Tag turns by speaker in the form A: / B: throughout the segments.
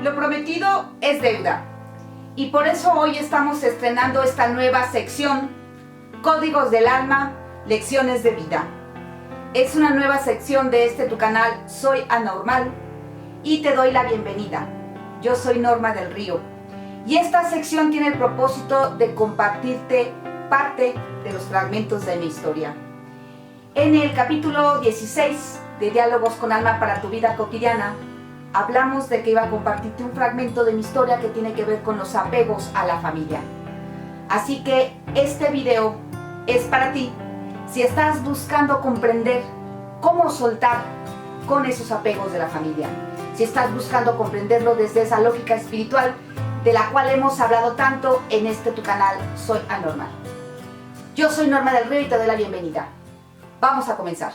A: Lo prometido es deuda. Y por eso hoy estamos estrenando esta nueva sección, Códigos del Alma, Lecciones de Vida. Es una nueva sección de tu canal Soy Anormal y te doy la bienvenida. Yo soy Norma del Río y esta sección tiene el propósito de compartirte parte de los fragmentos de mi historia. En el capítulo 16 de Diálogos con Alma para tu vida cotidiana, hablamos de que iba a compartirte un fragmento de mi historia que tiene que ver con los apegos a la familia. Así que este video es para ti si estás buscando comprender cómo soltar con esos apegos de la familia. Si estás buscando comprenderlo desde esa lógica espiritual de la cual hemos hablado tanto en tu canal Soy Anormal. Yo soy Norma del Río y te doy la bienvenida. Vamos a comenzar.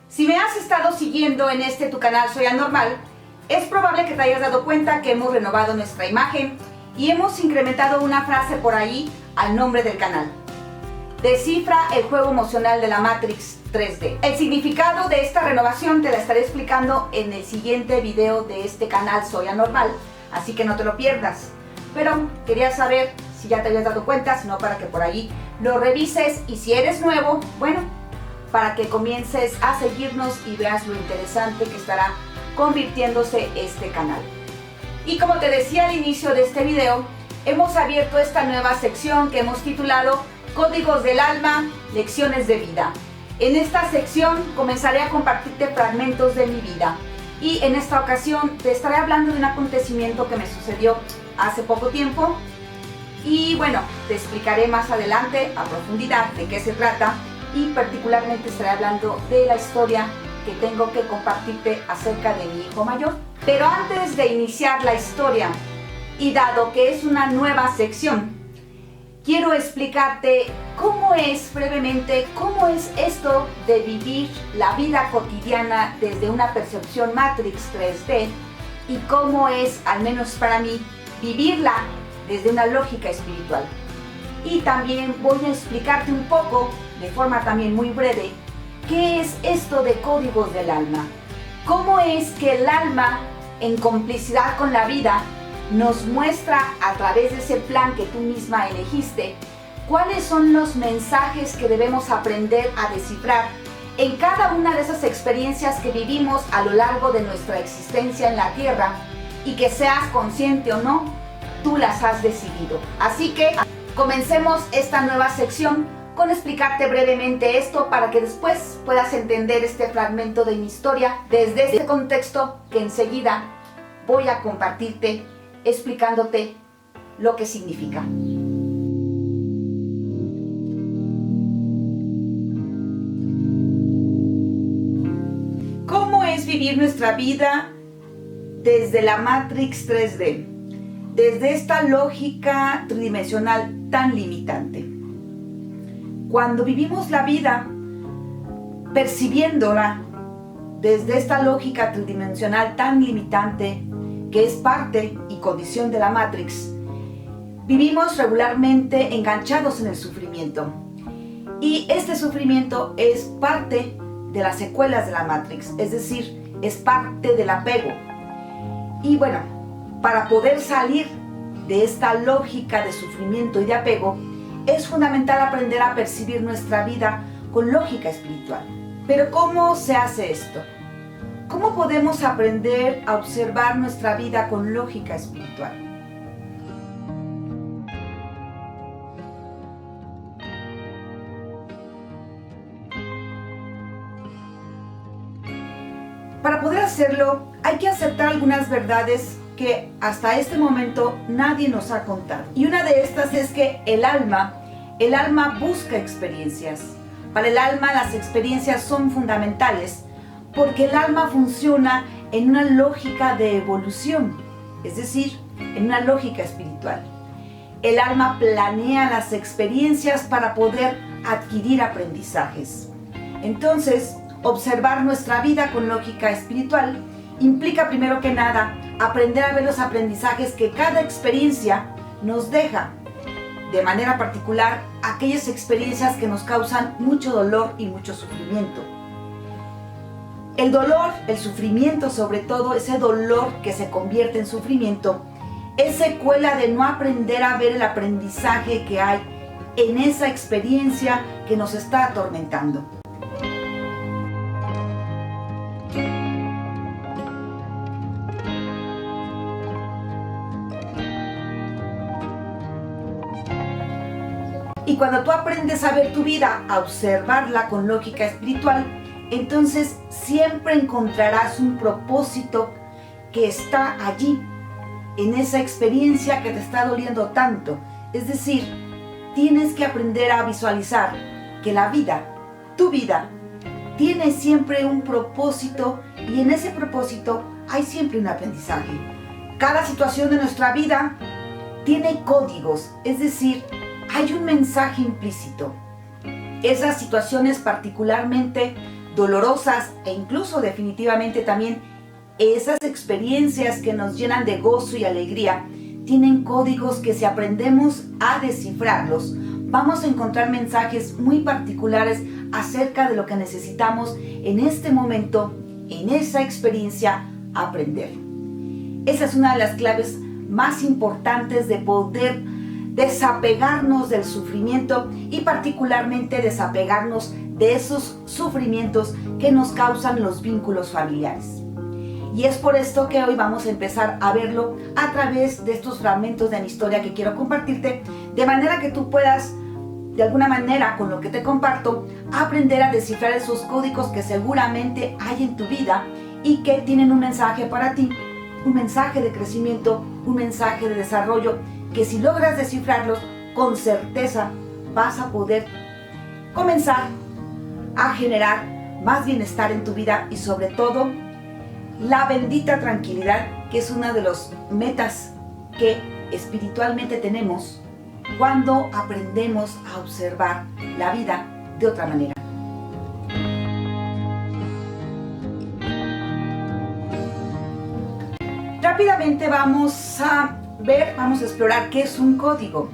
A: Si me has estado siguiendo en tu canal Soy Anormal, es probable que te hayas dado cuenta que hemos renovado nuestra imagen y hemos incrementado una frase por ahí al nombre del canal. Descifra el juego emocional de la Matrix 3D. El significado de esta renovación te la estaré explicando en el siguiente video de este canal Soy Anormal, así que no te lo pierdas. Pero quería saber si ya te habías dado cuenta, sino para que por ahí lo revises y si eres nuevo, bueno, para que comiences a seguirnos y veas lo interesante que estará convirtiéndose este canal. Y como te decía al inicio de este video, hemos abierto esta nueva sección que hemos titulado Códigos del Alma, Lecciones de Vida. En esta sección comenzaré a compartirte fragmentos de mi vida y en esta ocasión te estaré hablando de un acontecimiento que me sucedió hace poco tiempo y bueno, te explicaré más adelante a profundidad de qué se trata. Y particularmente estaré hablando de la historia que tengo que compartirte acerca de mi hijo mayor. Pero antes de iniciar la historia, y dado que es una nueva sección, quiero explicarte brevemente cómo es esto de vivir la vida cotidiana desde una percepción Matrix 3D y cómo es, al menos para mí, vivirla desde una lógica espiritual. Y también voy a explicarte un poco, de forma también muy breve, qué es esto de códigos del alma. Cómo es que el alma, en complicidad con la vida, nos muestra a través de ese plan que tú misma elegiste, cuáles son los mensajes que debemos aprender a descifrar en cada una de esas experiencias que vivimos a lo largo de nuestra existencia en la Tierra, y que seas consciente o no, tú las has decidido. Así que comencemos esta nueva sección con explicarte brevemente esto para que después puedas entender este fragmento de mi historia desde este contexto que enseguida voy a compartirte explicándote lo que significa. ¿Cómo es vivir nuestra vida desde la Matrix 3D? Desde esta lógica tridimensional tan limitante. Cuando vivimos la vida percibiéndola desde esta lógica tridimensional tan limitante que es parte y condición de la Matrix, vivimos regularmente enganchados en el sufrimiento. Y este sufrimiento es parte de las secuelas de la Matrix, es decir, es parte del apego. Y bueno, para poder salir de esta lógica de sufrimiento y de apego, es fundamental aprender a percibir nuestra vida con lógica espiritual. Pero ¿cómo se hace esto? ¿Cómo podemos aprender a observar nuestra vida con lógica espiritual? Para poder hacerlo, hay que aceptar algunas verdades que hasta este momento nadie nos ha contado. Y una de estas es que el alma busca experiencias. Para el alma las experiencias son fundamentales porque el alma funciona en una lógica de evolución, es decir, en una lógica espiritual. El alma planea las experiencias para poder adquirir aprendizajes. Entonces, observar nuestra vida con lógica espiritual implica primero que nada aprender a ver los aprendizajes que cada experiencia nos deja. De manera particular, aquellas experiencias que nos causan mucho dolor y mucho sufrimiento. El dolor, el sufrimiento sobre todo, ese dolor que se convierte en sufrimiento, es secuela de no aprender a ver el aprendizaje que hay en esa experiencia que nos está atormentando. Y cuando tú aprendes a ver tu vida, a observarla con lógica espiritual, entonces siempre encontrarás un propósito que está allí, en esa experiencia que te está doliendo tanto. Es decir, tienes que aprender a visualizar que la vida, tu vida, tiene siempre un propósito y en ese propósito hay siempre un aprendizaje. Cada situación de nuestra vida tiene códigos, es decir, hay un mensaje implícito. Esas situaciones particularmente dolorosas e incluso definitivamente también esas experiencias que nos llenan de gozo y alegría tienen códigos que si aprendemos a descifrarlos, vamos a encontrar mensajes muy particulares acerca de lo que necesitamos en este momento, en esa experiencia, aprender. Esa es una de las claves más importantes de poder desapegarnos del sufrimiento y particularmente desapegarnos de esos sufrimientos que nos causan los vínculos familiares. Y es por esto que hoy vamos a empezar a verlo a través de estos fragmentos de mi historia que quiero compartirte, de manera que tú puedas, de alguna manera, con lo que te comparto, aprender a descifrar esos códigos que seguramente hay en tu vida y que tienen un mensaje para ti, un mensaje de crecimiento, un mensaje de desarrollo, que si logras descifrarlos, con certeza vas a poder comenzar a generar más bienestar en tu vida y sobre todo la bendita tranquilidad, que es una de las metas que espiritualmente tenemos cuando aprendemos a observar la vida de otra manera. Rápidamente vamos a explorar qué es un código.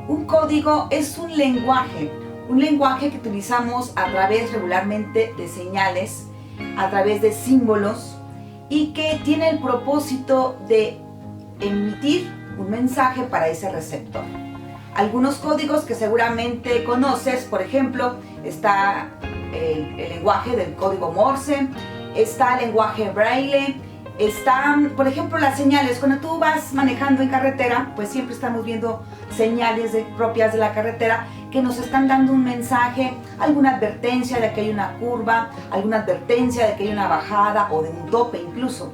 A: Un código es un lenguaje que utilizamos a través regularmente de señales, a través de símbolos y que tiene el propósito de emitir un mensaje para ese receptor. Algunos códigos que seguramente conoces, por ejemplo, está el lenguaje del código Morse, está el lenguaje Braille, están, por ejemplo, las señales. Cuando tú vas manejando en carretera, pues siempre estamos viendo señales propias de la carretera que nos están dando un mensaje, alguna advertencia de que hay una curva, alguna advertencia de que hay una bajada o de un tope incluso.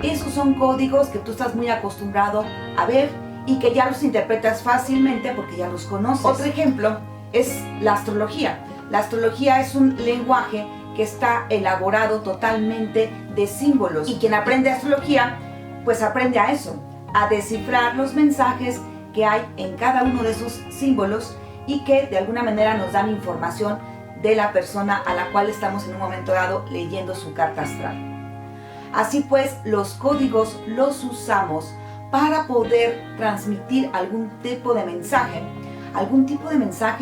A: Esos son códigos que tú estás muy acostumbrado a ver y que ya los interpretas fácilmente porque ya los conoces. Otro ejemplo es la astrología. La astrología es un lenguaje que está elaborado totalmente de símbolos y quien aprende astrología pues aprende a eso, a descifrar los mensajes que hay en cada uno de esos símbolos y que de alguna manera nos dan información de la persona a la cual estamos en un momento dado leyendo su carta astral. Así pues, los códigos los usamos para poder transmitir algún tipo de mensaje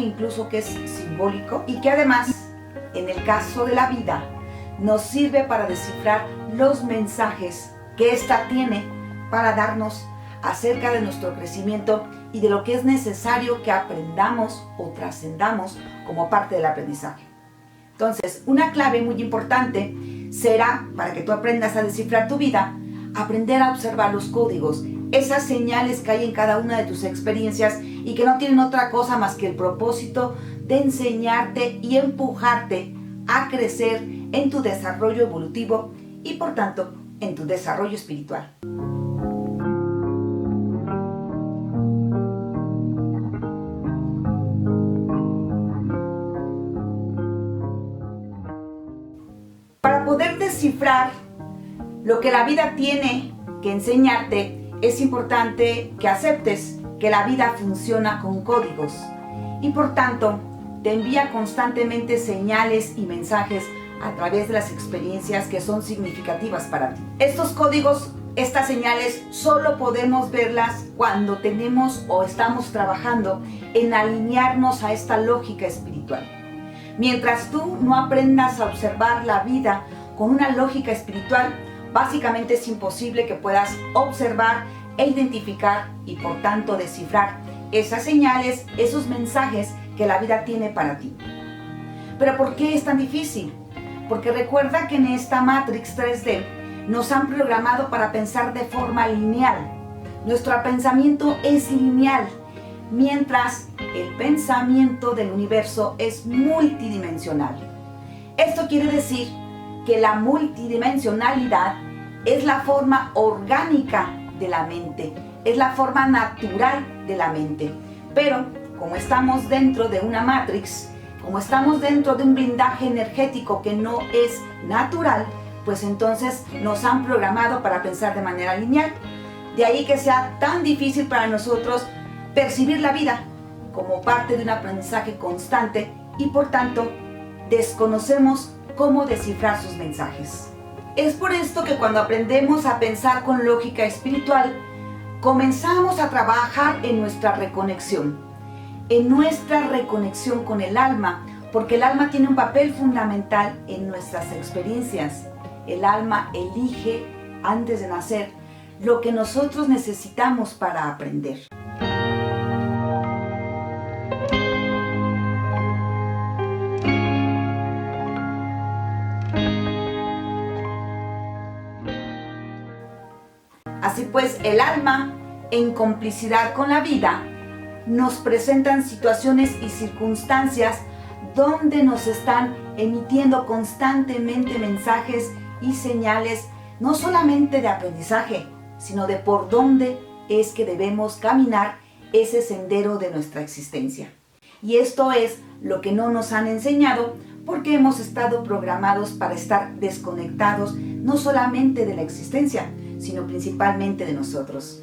A: incluso que es simbólico y que además, en el caso de la vida, nos sirve para descifrar los mensajes que ésta tiene para darnos acerca de nuestro crecimiento y de lo que es necesario que aprendamos o trascendamos como parte del aprendizaje. Entonces, una clave muy importante será, para que tú aprendas a descifrar tu vida, aprender a observar los códigos, esas señales que hay en cada una de tus experiencias y que no tienen otra cosa más que el propósito de enseñarte y empujarte a crecer en tu desarrollo evolutivo y por tanto en tu desarrollo espiritual. Para poder descifrar lo que la vida tiene que enseñarte, es importante que aceptes que la vida funciona con códigos y por tanto te envía constantemente señales y mensajes a través de las experiencias que son significativas para ti. Estos códigos, estas señales, solo podemos verlas cuando tenemos o estamos trabajando en alinearnos a esta lógica espiritual. Mientras tú no aprendas a observar la vida con una lógica espiritual, básicamente es imposible que puedas observar e identificar y por tanto descifrar esas señales, esos mensajes que la vida tiene para ti. ¿Pero por qué es tan difícil? Porque recuerda que en esta Matrix 3D nos han programado para pensar de forma lineal. Nuestro pensamiento es lineal, mientras el pensamiento del universo es multidimensional. Esto quiere decir que la multidimensionalidad es la forma orgánica de la mente, es la forma natural de la mente. Pero como estamos dentro de una Matrix, como estamos dentro de un blindaje energético que no es natural, pues entonces nos han programado para pensar de manera lineal. De ahí que sea tan difícil para nosotros percibir la vida como parte de un aprendizaje constante y por tanto desconocemos cómo descifrar sus mensajes. Es por esto que cuando aprendemos a pensar con lógica espiritual, comenzamos a trabajar en nuestra reconexión con el alma, porque el alma tiene un papel fundamental en nuestras experiencias. El alma elige antes de nacer lo que nosotros necesitamos para aprender. Así pues, el alma, en complicidad con la vida, nos presentan situaciones y circunstancias donde nos están emitiendo constantemente mensajes y señales, no solamente de aprendizaje, sino de por dónde es que debemos caminar ese sendero de nuestra existencia. Y esto es lo que no nos han enseñado porque hemos estado programados para estar desconectados no solamente de la existencia, sino principalmente de nosotros.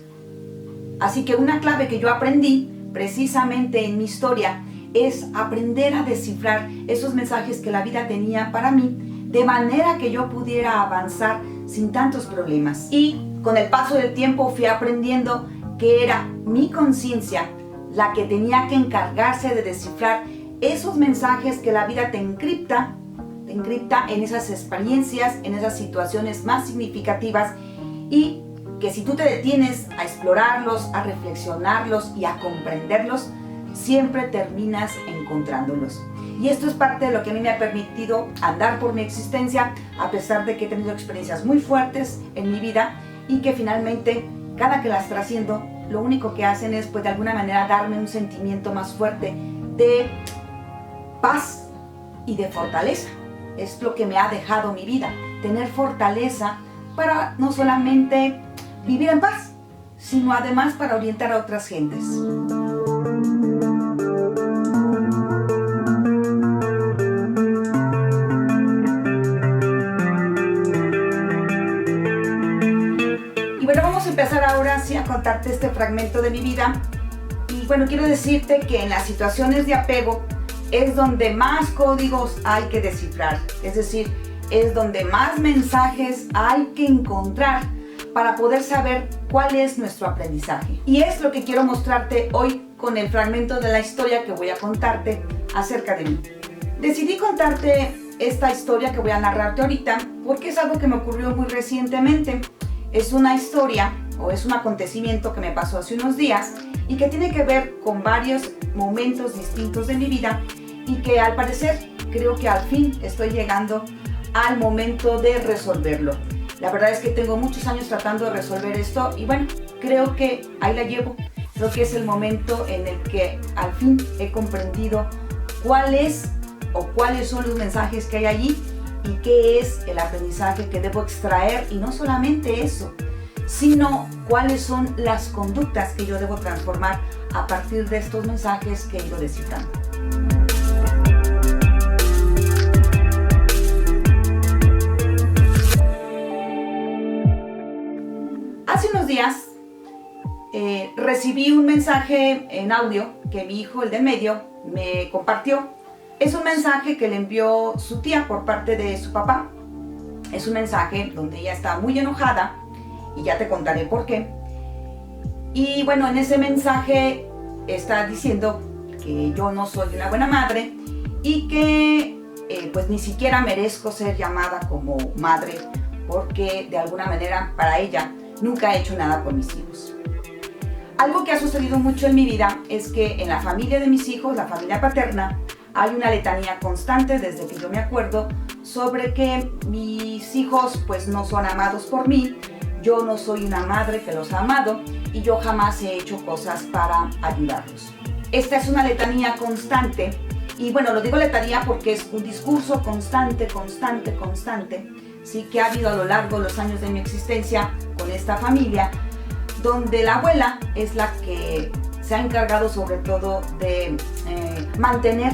A: Así que una clave que yo aprendí precisamente en mi historia es aprender a descifrar esos mensajes que la vida tenía para mí, de manera que yo pudiera avanzar sin tantos problemas. Y con el paso del tiempo fui aprendiendo que era mi conciencia la que tenía que encargarse de descifrar esos mensajes que la vida te encripta en esas experiencias, en esas situaciones más significativas, y que si tú te detienes a explorarlos, a reflexionarlos y a comprenderlos, siempre terminas encontrándolos. Y esto es parte de lo que a mí me ha permitido andar por mi existencia, a pesar de que he tenido experiencias muy fuertes en mi vida y que finalmente, cada que las trasciendo, lo único que hacen es, pues de alguna manera, darme un sentimiento más fuerte de paz y de fortaleza. Es lo que me ha dejado mi vida, tener fortaleza para no solamente vivir en paz, sino además para orientar a otras gentes. Y bueno, vamos a empezar ahora sí a contarte este fragmento de mi vida. Y bueno, quiero decirte que en las situaciones de apego es donde más códigos hay que descifrar, es decir, es donde más mensajes hay que encontrar para poder saber cuál es nuestro aprendizaje. Y es lo que quiero mostrarte hoy con el fragmento de la historia que voy a contarte acerca de mí. Decidí contarte esta historia que voy a narrarte ahorita porque es algo que me ocurrió muy recientemente. Es una historia o es un acontecimiento que me pasó hace unos días y que tiene que ver con varios momentos distintos de mi vida y que al parecer creo que al fin estoy llegando al momento de resolverlo. La verdad es que tengo muchos años tratando de resolver esto y bueno, creo que ahí la llevo. Creo que es el momento en el que al fin he comprendido cuáles son los mensajes que hay allí y qué es el aprendizaje que debo extraer, y no solamente eso, sino cuáles son las conductas que yo debo transformar a partir de estos mensajes que he ido descifrando. Hace unos días recibí un mensaje en audio que mi hijo, el del medio, me compartió. Es un mensaje que le envió su tía por parte de su papá. Es un mensaje donde ella está muy enojada y ya te contaré por qué. Y bueno, en ese mensaje está diciendo que yo no soy una buena madre y que pues ni siquiera merezco ser llamada como madre, porque de alguna manera para ella nunca he hecho nada por mis hijos. Algo que ha sucedido mucho en mi vida es que en la familia de mis hijos, la familia paterna, hay una letanía constante desde que yo me acuerdo sobre que mis hijos pues no son amados por mí, yo no soy una madre que los ha amado y yo jamás he hecho cosas para ayudarlos. Esta es una letanía constante y bueno, lo digo letanía porque es un discurso constante, sí, que ha habido a lo largo de los años de mi existencia con esta familia, donde la abuela es la que se ha encargado sobre todo de mantener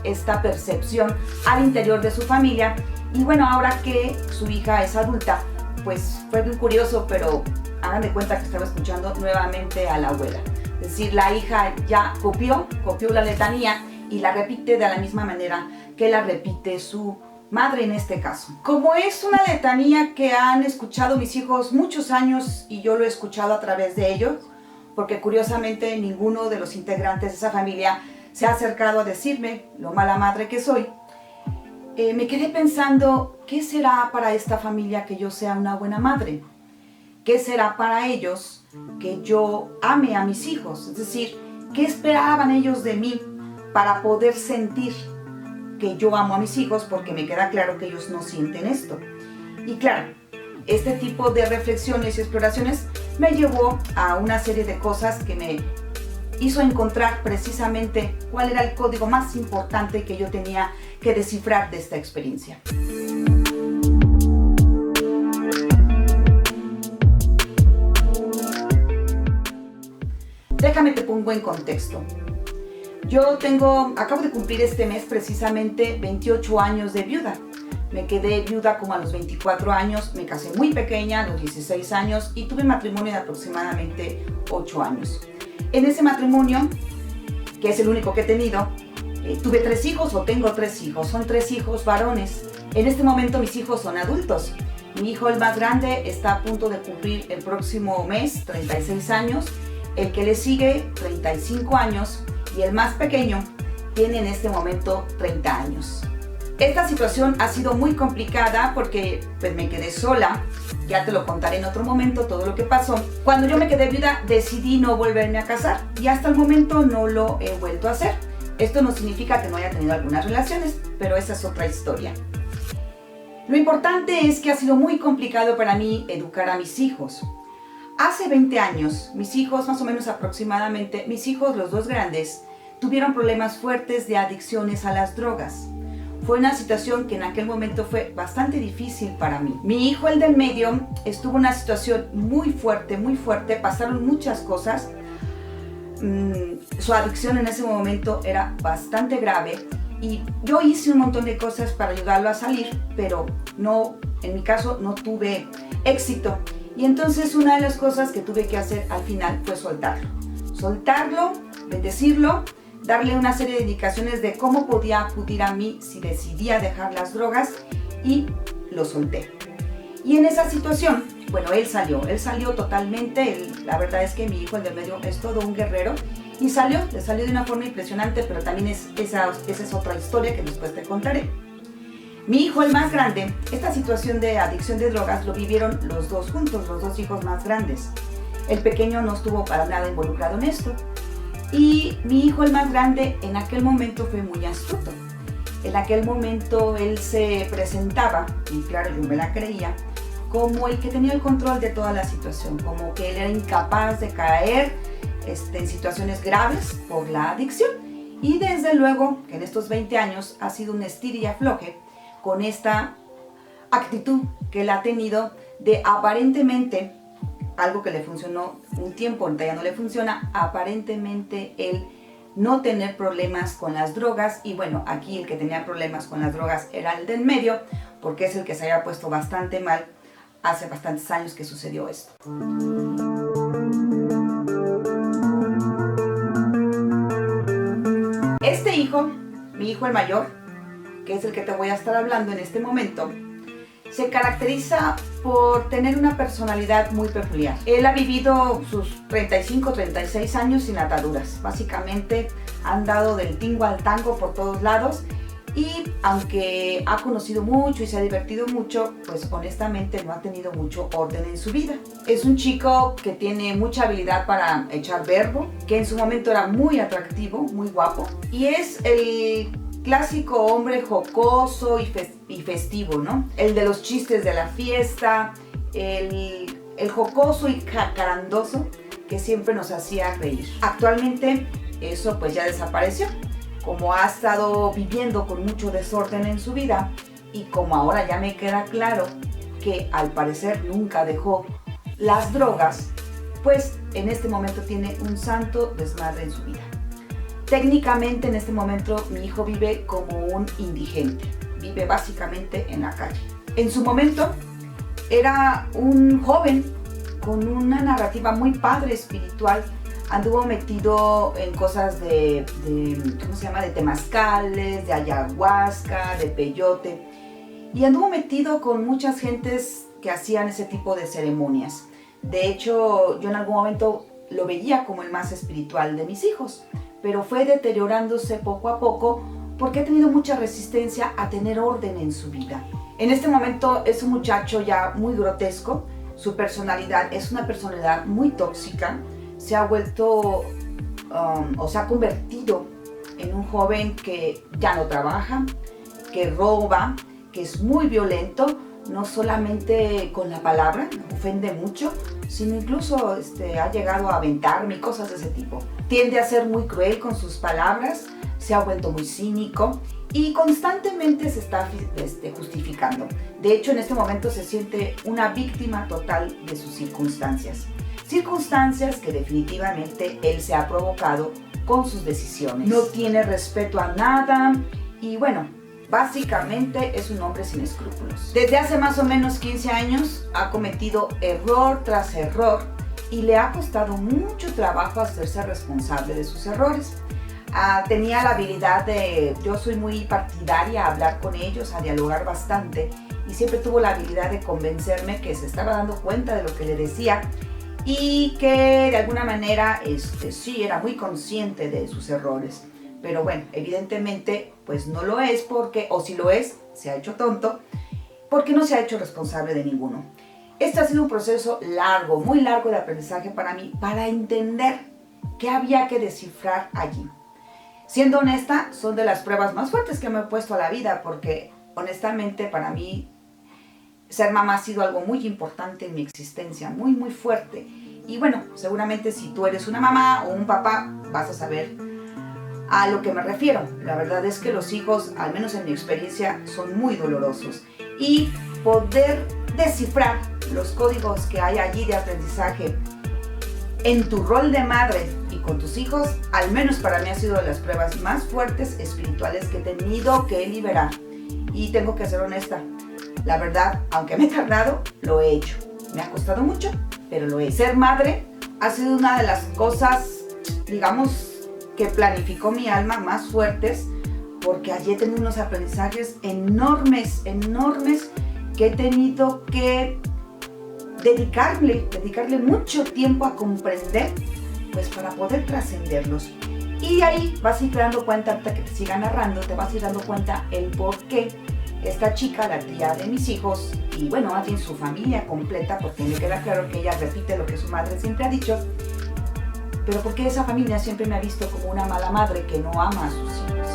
A: esta percepción al interior de su familia. Y bueno, ahora que su hija es adulta, pues fue muy curioso, pero hagan de cuenta que estaba escuchando nuevamente a la abuela. Es decir, la hija ya copió la letanía y la repite de la misma manera que la repite su madre en este caso. Como es una letanía que han escuchado mis hijos muchos años y yo lo he escuchado a través de ellos, porque curiosamente ninguno de los integrantes de esa familia se ha acercado a decirme lo mala madre que soy, me quedé pensando, ¿qué será para esta familia que yo sea una buena madre? ¿Qué será para ellos que yo ame a mis hijos? Es decir, ¿qué esperaban ellos de mí para poder sentir que yo amo a mis hijos? Porque me queda claro que ellos no sienten esto. Y claro, este tipo de reflexiones y exploraciones me llevó a una serie de cosas que me hizo encontrar precisamente cuál era el código más importante que yo tenía que descifrar de esta experiencia. Déjame te pongo en contexto. Yo acabo de cumplir este mes precisamente 28 años de viuda. Me quedé viuda como a los 24 años, me casé muy pequeña, a los 16 años, y tuve matrimonio de aproximadamente 8 años. En ese matrimonio, que es el único que he tenido, tuve 3 hijos, o tengo 3 hijos, son 3 hijos varones. En este momento mis hijos son adultos. Mi hijo, el más grande, está a punto de cumplir el próximo mes 36 años, el que le sigue 35 años, y el más pequeño tiene en este momento 30 años. Esta situación ha sido muy complicada porque pues me quedé sola, ya te lo contaré en otro momento todo lo que pasó. Cuando yo me quedé viuda decidí no volverme a casar y hasta el momento no lo he vuelto a hacer. Esto no significa que no haya tenido algunas relaciones, pero esa es otra historia. Lo importante es que ha sido muy complicado para mí educar a mis hijos. Hace 20 años, mis hijos, más o menos aproximadamente, mis hijos, los 2 grandes, tuvieron problemas fuertes de adicciones a las drogas. Fue una situación que en aquel momento fue bastante difícil para mí. Mi hijo, el del medio, estuvo en una situación muy fuerte, pasaron muchas cosas. Su adicción en ese momento era bastante grave y yo hice un montón de cosas para ayudarlo a salir, pero no, en mi caso no tuve éxito. Y entonces una de las cosas que tuve que hacer al final fue soltarlo, bendecirlo, darle una serie de indicaciones de cómo podía acudir a mí si decidía dejar las drogas, y lo solté. Y en esa situación, bueno, él salió totalmente. La verdad es que mi hijo, el del medio, es todo un guerrero y le salió de una forma impresionante, pero también esa es otra historia que después te contaré. Mi hijo, el más grande, esta situación de adicción de drogas lo vivieron los 2 juntos, los 2 hijos más grandes. El pequeño no estuvo para nada involucrado en esto. Y mi hijo, el más grande, en aquel momento fue muy astuto. En aquel momento él se presentaba, y claro, yo me la creía, como el que tenía el control de toda la situación, como que él era incapaz de caer en situaciones graves por la adicción. Y desde luego que en estos 20 años ha sido un estira y afloje, con esta actitud que él ha tenido de aparentemente algo que le funcionó un tiempo, ahorita ya no le funciona, aparentemente él no tener problemas con las drogas. Y bueno, aquí el que tenía problemas con las drogas era el del medio, porque es el que se había puesto bastante mal hace bastantes años que sucedió esto. Este hijo, mi hijo el mayor, que es el que te voy a estar hablando en este momento, se caracteriza por tener una personalidad muy peculiar. Él ha vivido sus 35, 36 años sin ataduras. Básicamente ha andado del tingo al tango por todos lados, y aunque ha conocido mucho y se ha divertido mucho, pues honestamente no ha tenido mucho orden en su vida. Es un chico que tiene mucha habilidad para echar verbo, que en su momento era muy atractivo, muy guapo, y es el clásico hombre jocoso y festivo, ¿no? El de los chistes de la fiesta, el jocoso y jacarandoso que siempre nos hacía reír. Actualmente eso pues ya desapareció. Como ha estado viviendo con mucho desorden en su vida, y como ahora ya me queda claro que al parecer nunca dejó las drogas, pues en este momento tiene un santo desmadre en su vida. Técnicamente en este momento mi hijo vive como un indigente, vive básicamente en la calle. En su momento era un joven con una narrativa muy padre espiritual. Anduvo metido en cosas de temazcales, de ayahuasca, de peyote, y anduvo metido con muchas gentes que hacían ese tipo de ceremonias. De hecho, yo en algún momento lo veía como el más espiritual de mis hijos, pero fue deteriorándose poco a poco porque ha tenido mucha resistencia a tener orden en su vida. En este momento es un muchacho ya muy grotesco. Su personalidad es una personalidad muy tóxica. Se ha vuelto o se ha convertido en un joven que ya no trabaja, que roba, que es muy violento, no solamente con la palabra, ofende mucho, sino incluso ha llegado a aventarme y cosas de ese tipo. Tiende a ser muy cruel con sus palabras, se ha vuelto muy cínico y constantemente se está justificando. De hecho, en este momento se siente una víctima total de sus circunstancias. Circunstancias que definitivamente él se ha provocado con sus decisiones. No tiene respeto a nada y bueno, básicamente es un hombre sin escrúpulos. Desde hace más o menos 15 años ha cometido error tras error y le ha costado mucho trabajo hacerse responsable de sus errores. Tenía la habilidad yo soy muy partidaria a hablar con ellos, a dialogar bastante, y siempre tuvo la habilidad de convencerme que se estaba dando cuenta de lo que le decía y que de alguna manera sí era muy consciente de sus errores. Pero bueno, evidentemente pues no lo es porque, o si lo es, se ha hecho tonto porque no se ha hecho responsable de ninguno. Este ha sido un proceso largo, muy largo de aprendizaje para mí, para entender qué había que descifrar allí. Siendo honesta, son de las pruebas más fuertes que me he puesto a la vida, porque honestamente para mí ser mamá ha sido algo muy importante en mi existencia, muy muy fuerte. Y bueno, seguramente si tú eres una mamá o un papá vas a saber a lo que me refiero. La verdad es que los hijos, al menos en mi experiencia, son muy dolorosos, y poder descifrar los códigos que hay allí de aprendizaje en tu rol de madre y con tus hijos, al menos para mí ha sido de las pruebas más fuertes espirituales que he tenido que liberar. Y tengo que ser honesta, la verdad, aunque me he tardado, lo he hecho. Me ha costado mucho, pero lo he hecho. Ser madre ha sido una de las cosas, digamos, que planificó mi alma más fuertes, porque allí he tenido unos aprendizajes enormes que he tenido que dedicarle mucho tiempo a comprender, pues para poder trascenderlos. Y ahí vas a ir dando cuenta, hasta que te siga narrando, te vas a ir dando cuenta el por qué esta chica, la tía de mis hijos, y bueno, más bien su familia completa, porque me queda claro que ella repite lo que su madre siempre ha dicho, pero porque esa familia siempre me ha visto como una mala madre que no ama a sus hijos.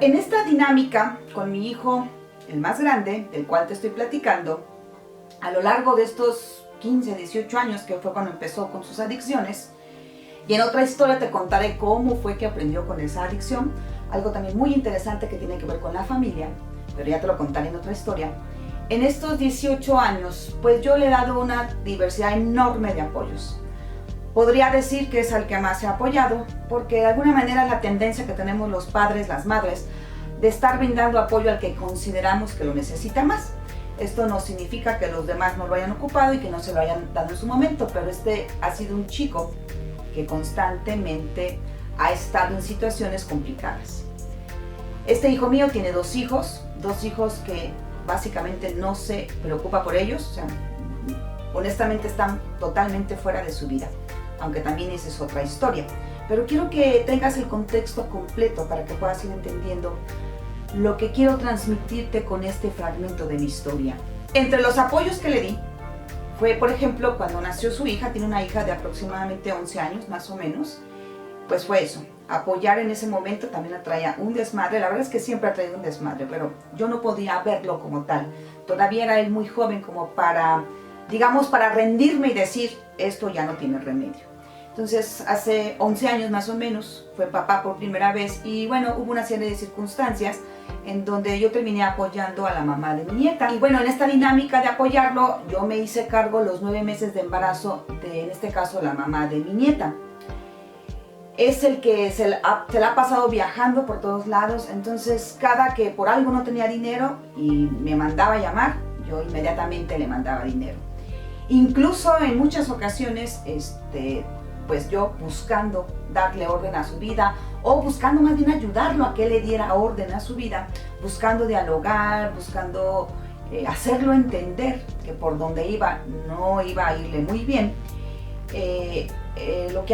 A: En esta dinámica con mi hijo, el más grande, del cual te estoy platicando, a lo largo de estos 15, 18 años, que fue cuando empezó con sus adicciones, Y en otra historia te contaré cómo fue que aprendió con esa adicción, algo también muy interesante que tiene que ver con la familia, pero ya te lo contaré en otra historia. En estos 18 años, pues yo le he dado una diversidad enorme de apoyos. Podría decir que es al que más he apoyado, porque de alguna manera es la tendencia que tenemos los padres, las madres, de estar brindando apoyo al que consideramos que lo necesita más. Esto no significa que los demás no lo hayan ocupado y que no se lo hayan dado en su momento, pero este ha sido un chico que constantemente ha estado en situaciones complicadas. Este hijo mío tiene dos hijos que básicamente no se preocupa por ellos, o sea, honestamente están totalmente fuera de su vida, aunque también esa es otra historia. Pero quiero que tengas el contexto completo para que puedas ir entendiendo lo que quiero transmitirte con este fragmento de mi historia. Entre los apoyos que le di fue, por ejemplo, cuando nació su hija, tiene una hija de aproximadamente 11 años, más o menos, pues fue eso, apoyar en ese momento. También atraía un desmadre, la verdad es que siempre ha traído un desmadre, pero yo no podía verlo como tal. Todavía era él muy joven como para, digamos, para rendirme y decir, esto ya no tiene remedio. Entonces, hace 11 años más o menos, fue papá por primera vez y bueno, hubo una serie de circunstancias en donde yo terminé apoyando a la mamá de mi nieta. Y bueno, en esta dinámica de apoyarlo, yo me hice cargo los 9 meses de embarazo de, en este caso, la mamá de mi nieta. Es el que se la ha pasado viajando por todos lados, entonces cada que por algo no tenía dinero y me mandaba a llamar, yo inmediatamente le mandaba dinero. Incluso en muchas ocasiones, pues yo buscando darle orden a su vida o buscando más bien ayudarlo a que le diera orden a su vida, buscando dialogar, buscando hacerlo entender que por donde iba no iba a irle muy bien. Lo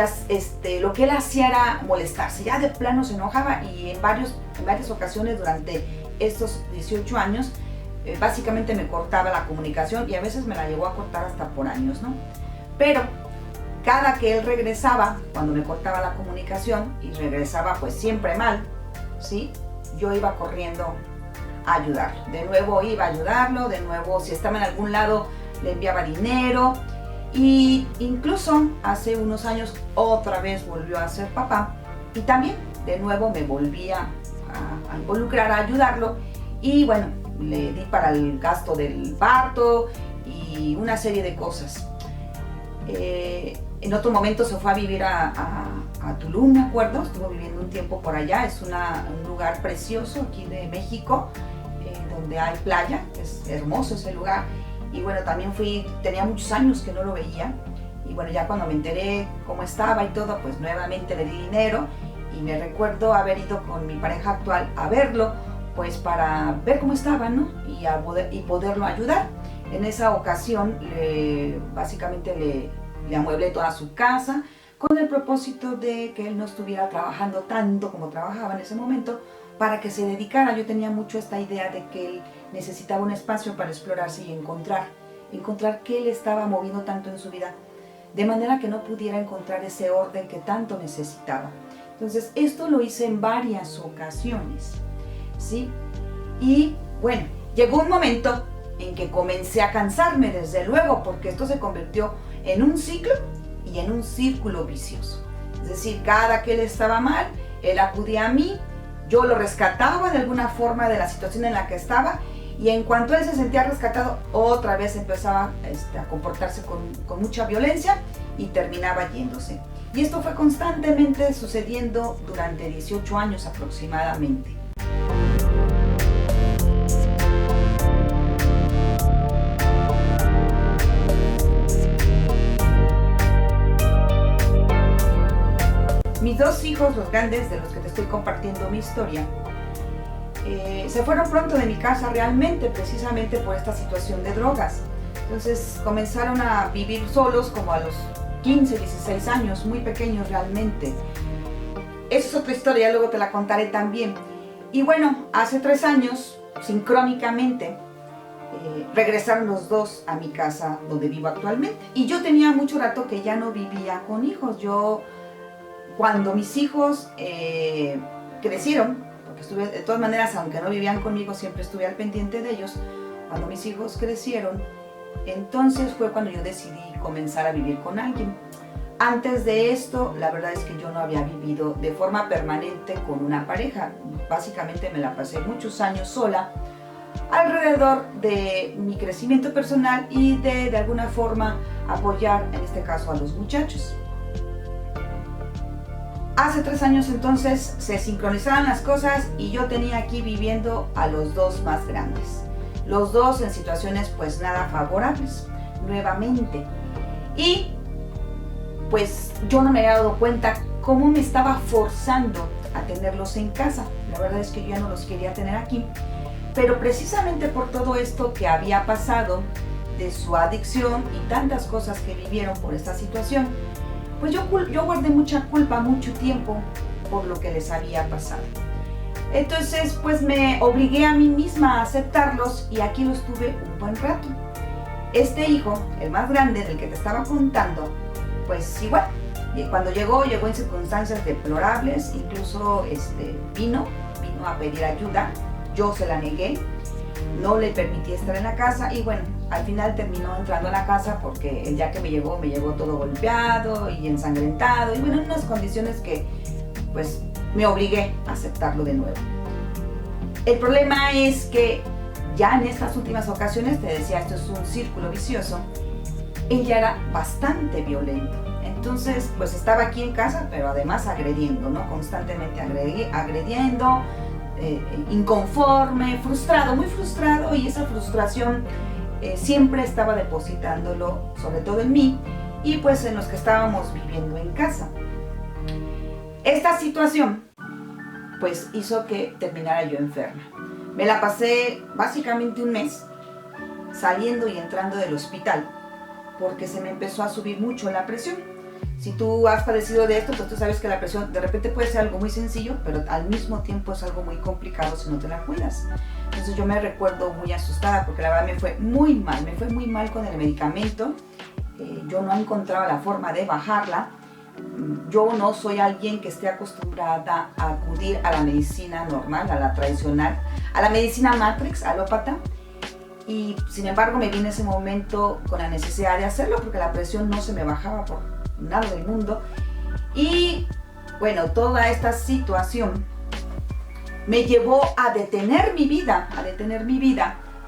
A: que él hacía era molestarse, ya de plano se enojaba y en varias ocasiones durante estos 18 años básicamente me cortaba la comunicación y a veces me la llegó a cortar hasta por años, ¿no? Pero cada que él regresaba, cuando me cortaba la comunicación y regresaba pues siempre mal, ¿sí? Yo iba corriendo a ayudarlo. De nuevo iba a ayudarlo, de nuevo si estaba en algún lado le enviaba dinero y incluso hace unos años otra vez volvió a ser papá y también de nuevo me volvía a involucrar, a ayudarlo y bueno, le di para el gasto del parto y una serie de cosas. En otro momento se fue a vivir a Tulum, me acuerdo, estuvo viviendo un tiempo por allá, es un lugar precioso aquí de México, donde hay playa, es hermoso ese lugar, y bueno, también tenía muchos años que no lo veía, y bueno, ya cuando me enteré cómo estaba y todo, pues nuevamente le di dinero, y me recuerdo haber ido con mi pareja actual a verlo, pues para ver cómo estaba, ¿no? Y poderlo ayudar. En esa ocasión, básicamente le amueblé toda su casa con el propósito de que él no estuviera trabajando tanto como trabajaba en ese momento para que se dedicara. Yo tenía mucho esta idea de que él necesitaba un espacio para explorarse y encontrar qué le estaba moviendo tanto en su vida, de manera que no pudiera encontrar ese orden que tanto necesitaba. Entonces esto lo hice en varias ocasiones, ¿sí? Y bueno, llegó un momento en que comencé a cansarme, desde luego, porque esto se convirtió en un ciclo y en un círculo vicioso. Es decir, cada que él estaba mal, él acudía a mí, yo lo rescataba de alguna forma de la situación en la que estaba y en cuanto él se sentía rescatado, otra vez empezaba a comportarse con mucha violencia y terminaba yéndose. Y esto fue constantemente sucediendo durante 18 años aproximadamente. Mis dos hijos, los grandes, de los que te estoy compartiendo mi historia, se fueron pronto de mi casa realmente, precisamente por esta situación de drogas. Entonces comenzaron a vivir solos como a los 15, 16 años, muy pequeños realmente. Esa es otra historia, luego te la contaré también. Y bueno, hace 3 años, sincrónicamente, regresaron los dos a mi casa donde vivo actualmente. Y yo tenía mucho rato que ya no vivía con hijos. Cuando mis hijos crecieron, porque estuve, de todas maneras, aunque no vivían conmigo, siempre estuve al pendiente de ellos. Cuando mis hijos crecieron, entonces fue cuando yo decidí comenzar a vivir con alguien. Antes de esto, la verdad es que yo no había vivido de forma permanente con una pareja. Básicamente me la pasé muchos años sola, alrededor de mi crecimiento personal y de alguna forma apoyar, en este caso, a los muchachos. Hace 3 años entonces se sincronizaron las cosas y yo tenía aquí viviendo a los dos más grandes. Los dos en situaciones pues nada favorables, nuevamente. Y pues yo no me había dado cuenta cómo me estaba forzando a tenerlos en casa. La verdad es que yo ya no los quería tener aquí. Pero precisamente por todo esto que había pasado, de su adicción y tantas cosas que vivieron por esta situación, pues yo guardé mucha culpa mucho tiempo por lo que les había pasado. Entonces pues me obligué a mí misma a aceptarlos y aquí los tuve un buen rato. Este hijo, el más grande del que te estaba contando, pues igual, cuando llegó en circunstancias deplorables, incluso vino a pedir ayuda, yo se la negué, no le permití estar en la casa y bueno, al final terminó entrando a la casa porque el día que me llegó todo golpeado y ensangrentado y bueno, en unas condiciones que pues me obligué a aceptarlo de nuevo. El problema es que ya en estas últimas ocasiones, te decía, esto es un círculo vicioso, él ya era bastante violento. Entonces, pues estaba aquí en casa, pero además agrediendo, ¿no? Constantemente agrediendo, inconforme, frustrado, muy frustrado, y esa frustración siempre estaba depositándolo, sobre todo en mí, y pues en los que estábamos viviendo en casa. Esta situación, pues hizo que terminara yo enferma. Me la pasé básicamente un mes saliendo y entrando del hospital porque se me empezó a subir mucho la presión. Si tú has padecido de esto, pues tú sabes que la presión de repente puede ser algo muy sencillo, pero al mismo tiempo es algo muy complicado si no te la cuidas. Entonces yo me recuerdo muy asustada porque la verdad me fue muy mal con el medicamento. Yo no encontraba la forma de bajarla. Yo no soy alguien que esté acostumbrada a acudir a la medicina normal, a la tradicional, a la medicina matrix, alópata, y sin embargo me vi en ese momento con la necesidad de hacerlo porque la presión no se me bajaba por nada del mundo. Y bueno, toda esta situación me llevó a detener mi vida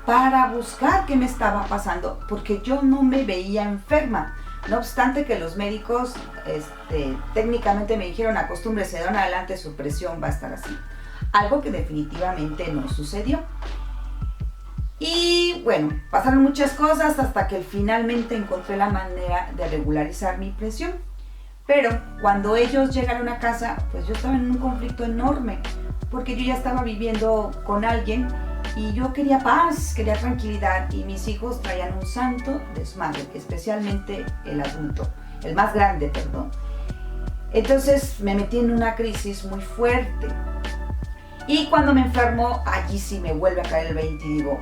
A: para buscar qué me estaba pasando, porque yo no me veía enferma. No obstante que los médicos técnicamente me dijeron: acostúmbrese, de ahora en adelante su presión va a estar así. Algo que definitivamente no sucedió. Y bueno, pasaron muchas cosas hasta que finalmente encontré la manera de regularizar mi presión. Pero cuando ellos llegaron a casa, pues yo estaba en un conflicto enorme, porque yo ya estaba viviendo con alguien y yo quería paz, quería tranquilidad, y mis hijos traían un santo desmadre, especialmente el adulto, el más grande, perdón. Entonces me metí en una crisis muy fuerte. Y cuando me enfermo, allí sí me vuelve a caer el 20 y digo,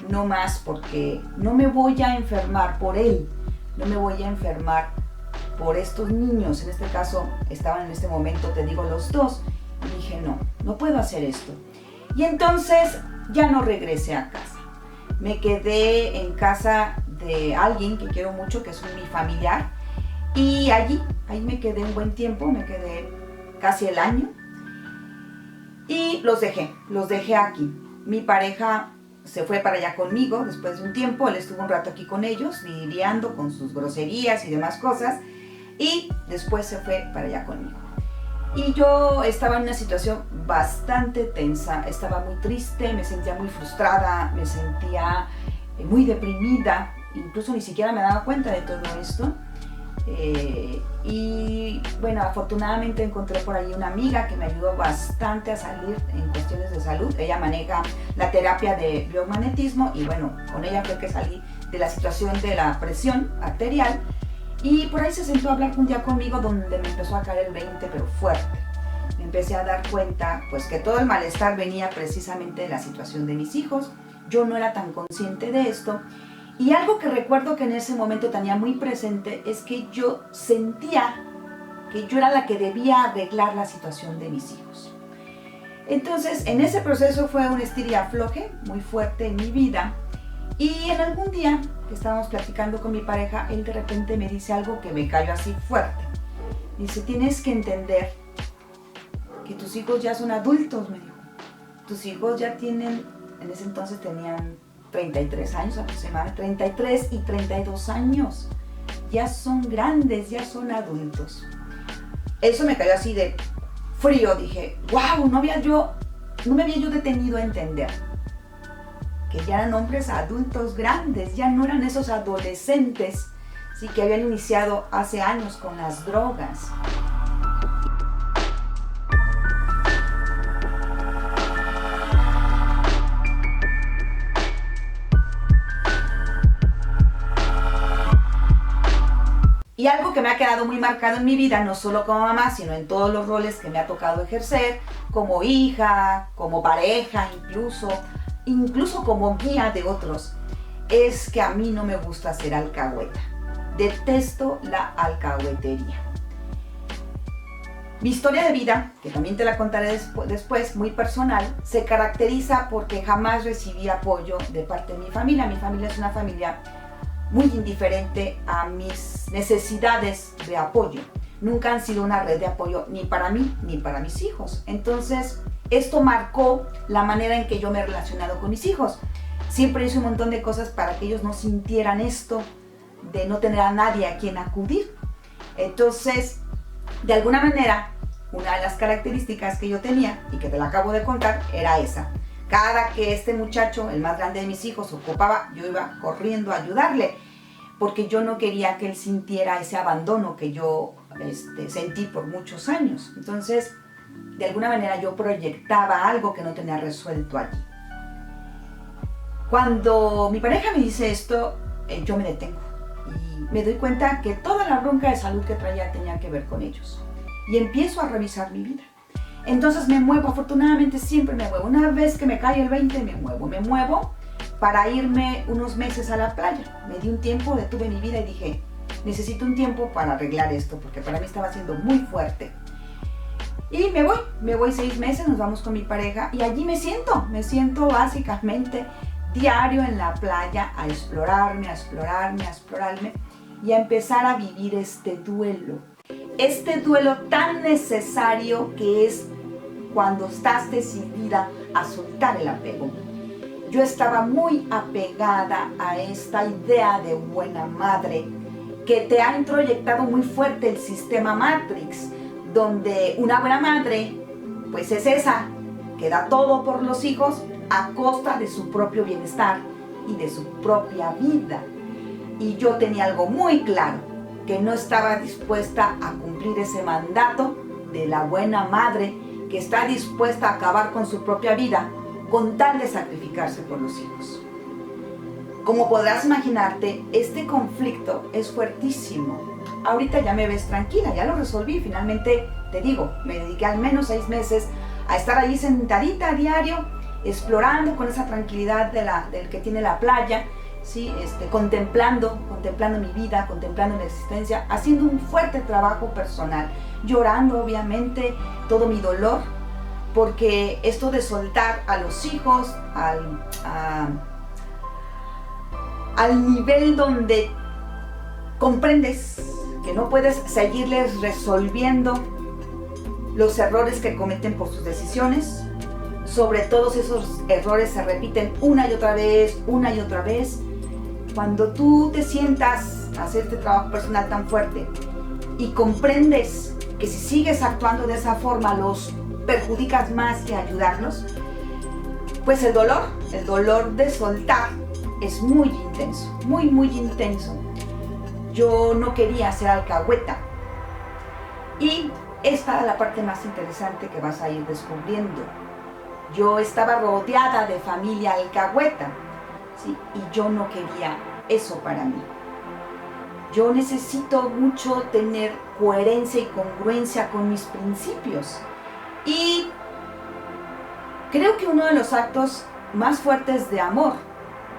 A: no más, porque no me voy a enfermar por él, no me voy a enfermar por estos niños. En este caso, estaban en este momento, te digo, los dos, y dije, no puedo hacer esto. Y entonces ya no regresé a casa. Me quedé en casa de alguien que quiero mucho, que es mi familiar, y ahí me quedé un buen tiempo, me quedé casi el año. Y los dejé aquí. Mi pareja se fue para allá conmigo después de un tiempo. Él estuvo un rato aquí con ellos, lidiando con sus groserías y demás cosas. Y después se fue para allá conmigo. Y yo estaba en una situación bastante tensa. Estaba muy triste, me sentía muy frustrada, me sentía muy deprimida. Incluso ni siquiera me daba cuenta de todo esto. Y bueno, afortunadamente encontré por ahí una amiga que me ayudó bastante a salir en cuestiones de salud. Ella maneja la terapia de biomagnetismo y bueno, con ella fue que salí de la situación de la presión arterial, y por ahí se sentó a hablar un día conmigo donde me empezó a caer el 20, pero fuerte. Me empecé a dar cuenta pues que todo el malestar venía precisamente de la situación de mis hijos. Yo no era tan consciente de esto. Y algo que recuerdo que en ese momento tenía muy presente es que yo sentía que yo era la que debía arreglar la situación de mis hijos. Entonces, en ese proceso fue un estir y afloje muy fuerte en mi vida. Y en algún día que estábamos platicando con mi pareja, él de repente me dice algo que me cayó así fuerte. Dice, tienes que entender que tus hijos ya son adultos, me dijo. Tus hijos ya tienen, en ese entonces tenían 33 años aproximadamente, 33 y 32 años. Ya son grandes, ya son adultos. Eso me cayó así de frío. Dije, wow, no me había yo detenido a entender que ya eran hombres adultos grandes, ya no eran esos adolescentes, sí, que habían iniciado hace años con las drogas. Y algo que me ha quedado muy marcado en mi vida, no solo como mamá, sino en todos los roles que me ha tocado ejercer, como hija, como pareja, incluso como guía de otros, es que a mí no me gusta ser alcahueta. Detesto la alcahuetería. Mi historia de vida, que también te la contaré después, muy personal, se caracteriza porque jamás recibí apoyo de parte de mi familia. Mi familia es una familia muy indiferente a mis necesidades de apoyo. Nunca han sido una red de apoyo ni para mí ni para mis hijos. Entonces, esto marcó la manera en que yo me he relacionado con mis hijos. Siempre hice un montón de cosas para que ellos no sintieran esto de no tener a nadie a quien acudir. Entonces, de alguna manera, una de las características que yo tenía, y que te la acabo de contar, era esa. Cada que este muchacho, el más grande de mis hijos, ocupaba, yo iba corriendo a ayudarle, porque yo no quería que él sintiera ese abandono que yo sentí por muchos años. Entonces, de alguna manera yo proyectaba algo que no tenía resuelto allí. Cuando mi pareja me dice esto, yo me detengo y me doy cuenta que toda la bronca de salud que traía tenía que ver con ellos. Y empiezo a revisar mi vida. Entonces me muevo, afortunadamente siempre me muevo. Una vez que me cae el 20 me muevo para irme unos meses a la playa. Me di un tiempo, detuve mi vida y dije, necesito un tiempo para arreglar esto, porque para mí estaba siendo muy fuerte. Y me voy 6 meses, nos vamos con mi pareja y allí me siento básicamente diario en la playa a explorarme y a empezar a vivir este duelo tan necesario que es cuando estás decidida a soltar el apego. Yo estaba muy apegada a esta idea de buena madre que te ha introyectado muy fuerte el sistema Matrix, donde una buena madre pues es esa que da todo por los hijos a costa de su propio bienestar y de su propia vida. Y yo tenía algo muy claro, que no estaba dispuesta a cumplir ese mandato de la buena madre que está dispuesta a acabar con su propia vida con tal de sacrificarse por los hijos. Como podrás imaginarte, este conflicto es fuertísimo. Ahorita ya me ves tranquila, ya lo resolví. Finalmente, te digo, me dediqué al menos 6 meses a estar ahí sentadita a diario, explorando con esa tranquilidad del que tiene la playa, ¿sí? Contemplando mi vida, contemplando mi existencia, haciendo un fuerte trabajo personal, llorando obviamente todo mi dolor, porque esto de soltar a los hijos al nivel donde comprendes que no puedes seguirles resolviendo los errores que cometen por sus decisiones. Sobre todos esos errores se repiten una y otra vez. Cuando tú te sientas a hacer este trabajo personal tan fuerte y comprendes que si sigues actuando de esa forma los perjudicas más que ayudarlos, pues el dolor de soltar es muy intenso, muy intenso. Yo no quería ser alcahueta. Y esta es la parte más interesante que vas a ir descubriendo. Yo estaba rodeada de familia alcahueta, ¿sí? Y yo no quería eso para mí. Yo necesito mucho tener coherencia y congruencia con mis principios. Y creo que uno de los actos más fuertes de amor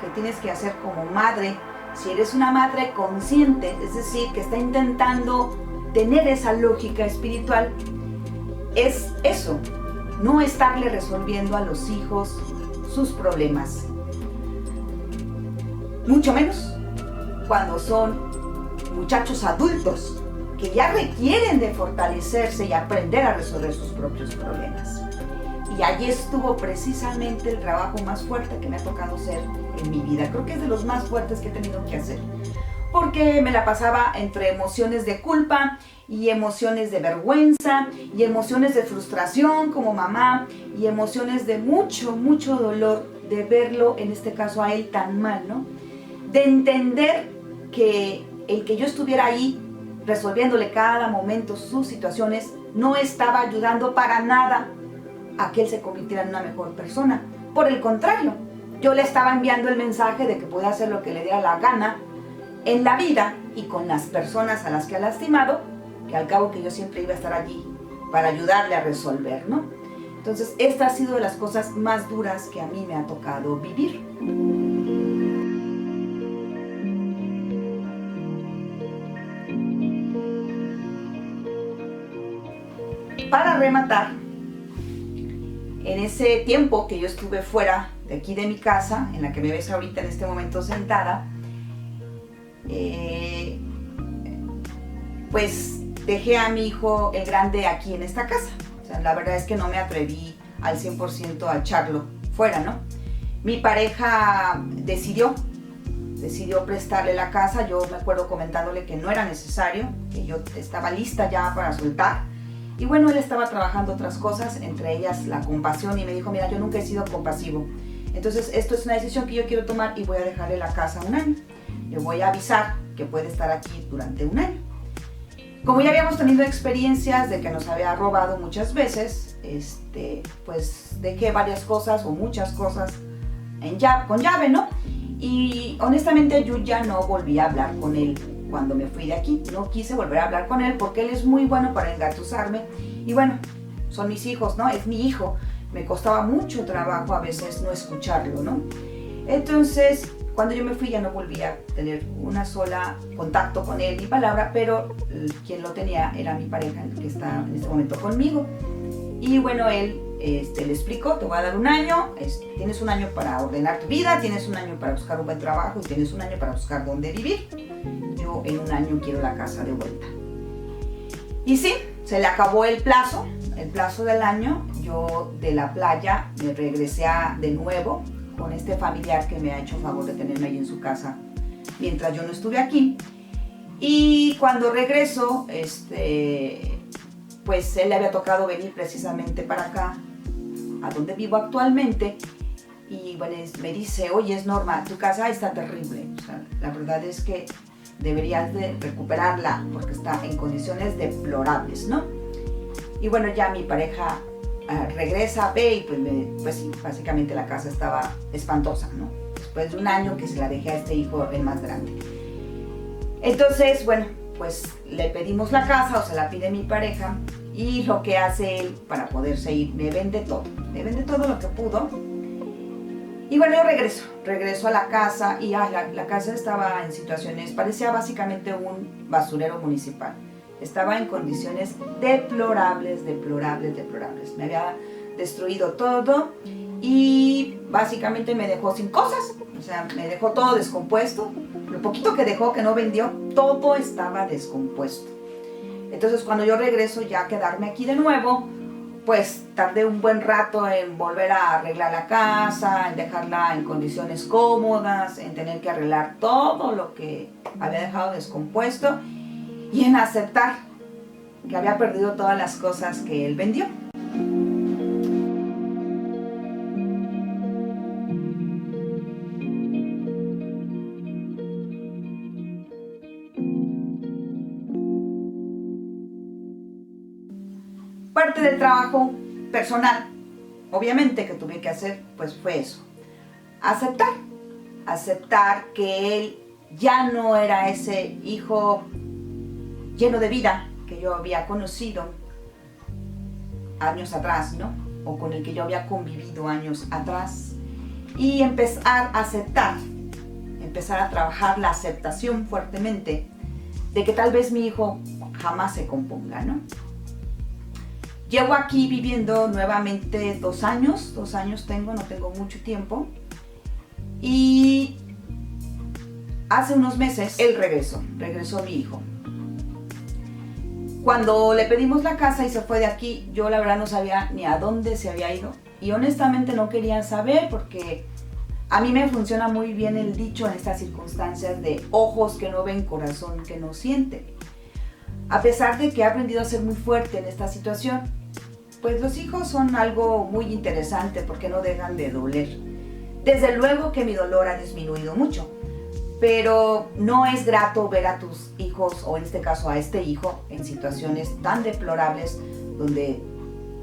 A: que tienes que hacer como madre, si eres una madre consciente, es decir, que está intentando tener esa lógica espiritual, es eso, no estarle resolviendo a los hijos sus problemas. mucho menos cuando son muchachos adultos que ya requieren de fortalecerse y aprender a resolver sus propios problemas. Y allí estuvo precisamente el trabajo más fuerte que me ha tocado hacer en mi vida. Creo que es de los más fuertes que he tenido que hacer, porque me la pasaba entre emociones de culpa y emociones de vergüenza y emociones de frustración como mamá y emociones de mucho, mucho dolor de verlo, en este caso a él, tan mal, ¿no? De entender que el que yo estuviera ahí resolviéndole cada momento sus situaciones no estaba ayudando para nada a que él se convirtiera en una mejor persona. Por el contrario, yo le estaba enviando el mensaje de que podía hacer lo que le diera la gana en la vida y con las personas a las que ha lastimado, que al cabo que yo siempre iba a estar allí para ayudarle a resolver, ¿no? Entonces, esta ha sido de las cosas más duras que a mí me ha tocado vivir. Para rematar, en ese tiempo que yo estuve fuera de aquí de mi casa, en la que me ves ahorita en este momento sentada, pues dejé a mi hijo el grande aquí en esta casa. O sea, la verdad es que no me atreví al 100% a echarlo fuera, ¿no? Mi pareja decidió prestarle la casa. Yo me acuerdo comentándole que no era necesario, que yo estaba lista ya para soltar. Y bueno, él estaba trabajando otras cosas, entre ellas la compasión, y me dijo, mira, yo nunca he sido compasivo. Entonces, esto es una decisión que yo quiero tomar y voy a dejarle la casa un año. Le voy a avisar que puede estar aquí durante un año. Como ya habíamos tenido experiencias de que nos había robado muchas veces, pues dejé varias cosas o muchas cosas con llave, ¿no? Y honestamente yo ya no volví a hablar con él cuando me fui de aquí. No quise volver a hablar con él porque él es muy bueno para engatusarme. Y bueno, son mis hijos, ¿no? Es mi hijo. Me costaba mucho trabajo a veces no escucharlo, ¿no? Entonces, cuando yo me fui ya no volví a tener una sola contacto con él ni palabra, pero quien lo tenía era mi pareja, que está en este momento conmigo. Y bueno, él le explicó, te voy a dar un año, tienes un año para ordenar tu vida, tienes un año para buscar un buen trabajo y tienes un año para buscar dónde vivir. Yo en un año quiero la casa de vuelta. Y sí, se le acabó el plazo del año. Yo de la playa me regresé de nuevo con este familiar que me ha hecho favor de tenerme ahí en su casa mientras yo no estuve aquí. Y cuando regreso, pues él le había tocado venir precisamente para acá, a donde vivo actualmente, y bueno, me dice, oye, es Norma, tu casa está terrible, o sea, la verdad es que deberías de recuperarla porque está en condiciones deplorables, ¿no? Y bueno, ya mi pareja regresa, ve y pues sí, básicamente la casa estaba espantosa, ¿no? Después de un año que se la dejé a este hijo, el más grande. Entonces, bueno, pues le pedimos la casa, o se la pide mi pareja, y lo que hace él para poderse ir, me vende todo lo que pudo. Y bueno, yo regreso a la casa y la casa estaba en situaciones, parecía básicamente un basurero municipal. Estaba en condiciones deplorables. Me había destruido todo y básicamente me dejó sin cosas, o sea, me dejó todo descompuesto. Lo poquito que dejó, que no vendió, todo estaba descompuesto. Entonces cuando yo regreso ya a quedarme aquí de nuevo, pues tardé un buen rato en volver a arreglar la casa, en dejarla en condiciones cómodas, en tener que arreglar todo lo que había dejado descompuesto y en aceptar que había perdido todas las cosas que él vendió. Parte del trabajo personal, obviamente, que tuve que hacer, pues fue eso. Aceptar que él ya no era ese hijo lleno de vida que yo había conocido años atrás, ¿no? O con el que yo había convivido años atrás. Y empezar a aceptar, empezar a trabajar la aceptación fuertemente de que tal vez mi hijo jamás se componga, ¿no? Llevo aquí viviendo nuevamente 2 años tengo, no tengo mucho tiempo. Y hace unos meses él regresó mi hijo. Cuando le pedimos la casa y se fue de aquí, yo la verdad no sabía ni a dónde se había ido y honestamente no quería saber porque a mí me funciona muy bien el dicho en estas circunstancias de ojos que no ven, corazón que no siente. A pesar de que he aprendido a ser muy fuerte en esta situación, pues los hijos son algo muy interesante porque no dejan de doler. Desde luego que mi dolor ha disminuido mucho, pero no es grato ver a tus hijos, o en este caso a este hijo, en situaciones tan deplorables donde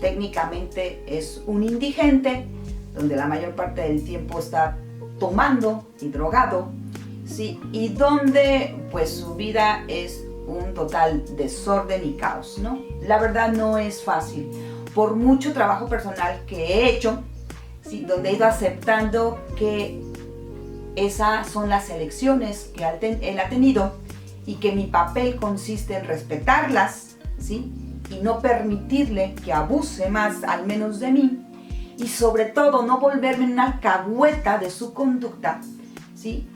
A: técnicamente es un indigente, donde la mayor parte del tiempo está tomando y drogado, ¿sí? Y donde pues su vida es un total desorden y caos, ¿no? La verdad no es fácil. Por mucho trabajo personal que he hecho, ¿sí? Donde he ido aceptando que esas son las elecciones que él ha tenido y que mi papel consiste en respetarlas, ¿sí? Y no permitirle que abuse más, al menos de mí, y sobre todo no volverme una alcahueta de su conducta, ¿sí?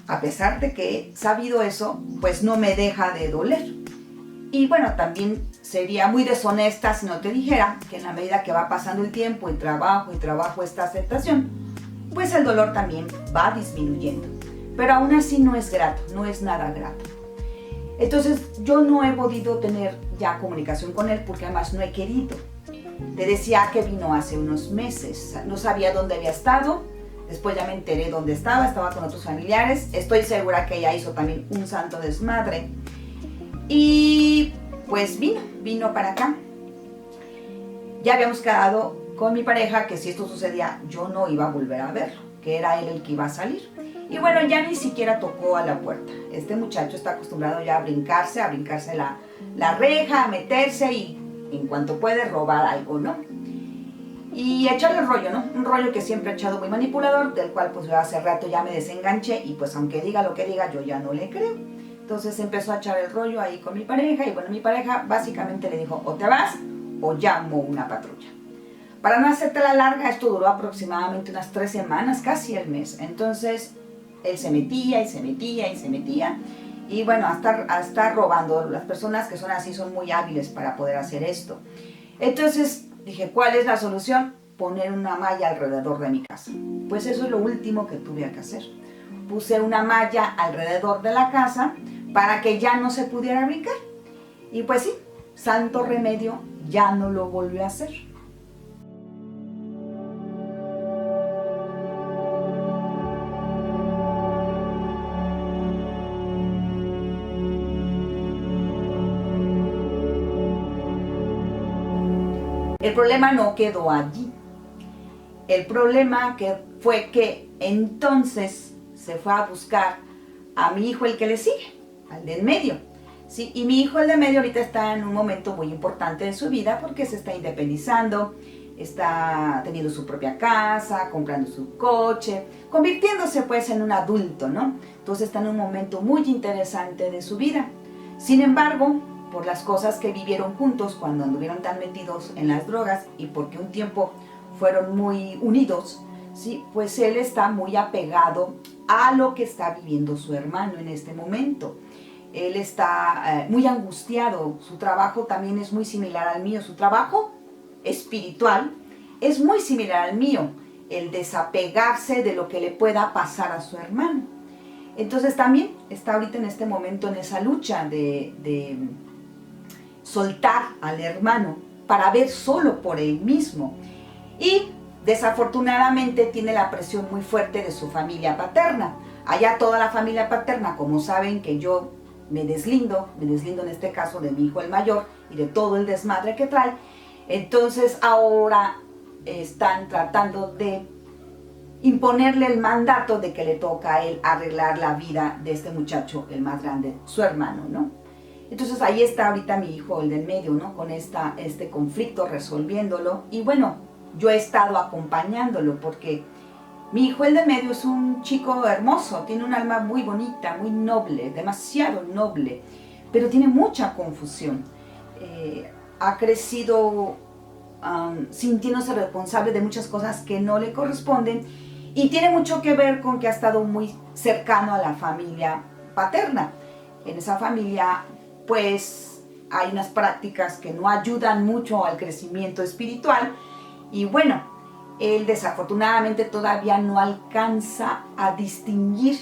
A: A pesar de que he sabido eso, pues no me deja de doler. Y bueno, también sería muy deshonesta si no te dijera que en la medida que va pasando el tiempo y trabajo esta aceptación, pues el dolor también va disminuyendo. Pero aún así no es grato, no es nada grato. Entonces yo no he podido tener ya comunicación con él porque además no he querido. Te decía que vino hace unos meses, no sabía dónde había estado, después ya me enteré dónde estaba con otros familiares, estoy segura que ella hizo también un santo desmadre. Y pues vino para acá. Ya habíamos quedado con mi pareja que si esto sucedía yo no iba a volver a verlo, que era él el que iba a salir. Y bueno, ya ni siquiera tocó a la puerta. Este muchacho está acostumbrado ya a brincarse la reja, a meterse y en cuanto puede robar algo, ¿no? Y echarle el rollo, ¿no? Un rollo que siempre he echado muy manipulador, del cual pues yo hace rato ya me desenganché y pues aunque diga lo que diga yo ya no le creo. Entonces empezó a echar el rollo ahí con mi pareja y bueno, mi pareja básicamente le dijo o te vas o llamo una patrulla. Para no hacerte la larga, esto duró aproximadamente unas 3 semanas, casi el mes. Entonces él se metía y bueno, hasta robando. Las personas que son así son muy hábiles para poder hacer esto. Entonces dije, ¿cuál es la solución? Poner una malla alrededor de mi casa. Pues eso es lo último que tuve que hacer. Puse una malla alrededor de la casa para que ya no se pudiera brincar. Y pues sí, santo remedio, ya no lo volvió a hacer. El problema no quedó allí. El problema fue que entonces se fue a buscar a mi hijo el que le sigue, al del medio. ¿Sí? Y mi hijo el de medio ahorita está en un momento muy importante de su vida porque se está independizando, está teniendo su propia casa, comprando su coche, convirtiéndose pues en un adulto, ¿no? Entonces está en un momento muy interesante de su vida. Sin embargo, por las cosas que vivieron juntos cuando anduvieron tan metidos en las drogas y porque un tiempo fueron muy unidos, ¿sí? Pues él está muy apegado a lo que está viviendo su hermano en este momento. Él está muy angustiado, su trabajo también es muy similar al mío, su trabajo espiritual es muy similar al mío, el desapegarse de lo que le pueda pasar a su hermano. Entonces también está ahorita en este momento en esa lucha de soltar al hermano para ver solo por él mismo. Y desafortunadamente tiene la presión muy fuerte de su familia paterna. Allá toda la familia paterna, como saben que yo me deslindo en este caso de mi hijo el mayor y de todo el desmadre que trae, entonces ahora están tratando de imponerle el mandato de que le toca a él arreglar la vida de este muchacho, el más grande, su hermano, ¿no? Entonces ahí está ahorita mi hijo, el del medio, ¿no? Con este conflicto, resolviéndolo. Y bueno, yo he estado acompañándolo porque mi hijo, el del medio, es un chico hermoso, tiene un alma muy bonita, muy noble, demasiado noble, pero tiene mucha confusión. Ha crecido sintiéndose responsable de muchas cosas que no le corresponden Y tiene mucho que ver con que ha estado muy cercano a la familia paterna. En esa familia, pues, hay unas prácticas que no ayudan mucho al crecimiento espiritual. Y bueno, él desafortunadamente todavía no alcanza a distinguir,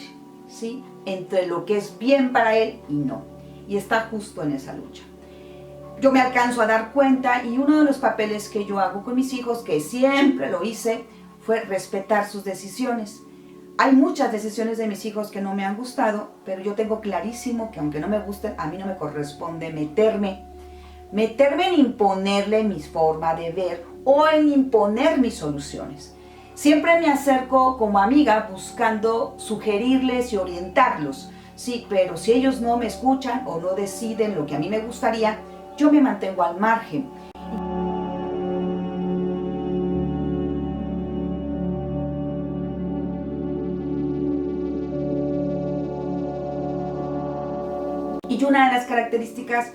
A: ¿sí?, entre lo que es bien para él y no. Y está justo en esa lucha. Yo me alcanzo a dar cuenta, y uno de los papeles que yo hago con mis hijos, que siempre lo hice, fue respetar sus decisiones. Hay muchas decisiones de mis hijos que no me han gustado, pero yo tengo clarísimo que aunque no me gusten, a mí no me corresponde meterme en imponerle mi forma de ver o en imponer mis soluciones. Siempre me acerco como amiga buscando sugerirles y orientarlos, sí, pero si ellos no me escuchan o no deciden lo que a mí me gustaría, yo me mantengo al margen. Y una de las características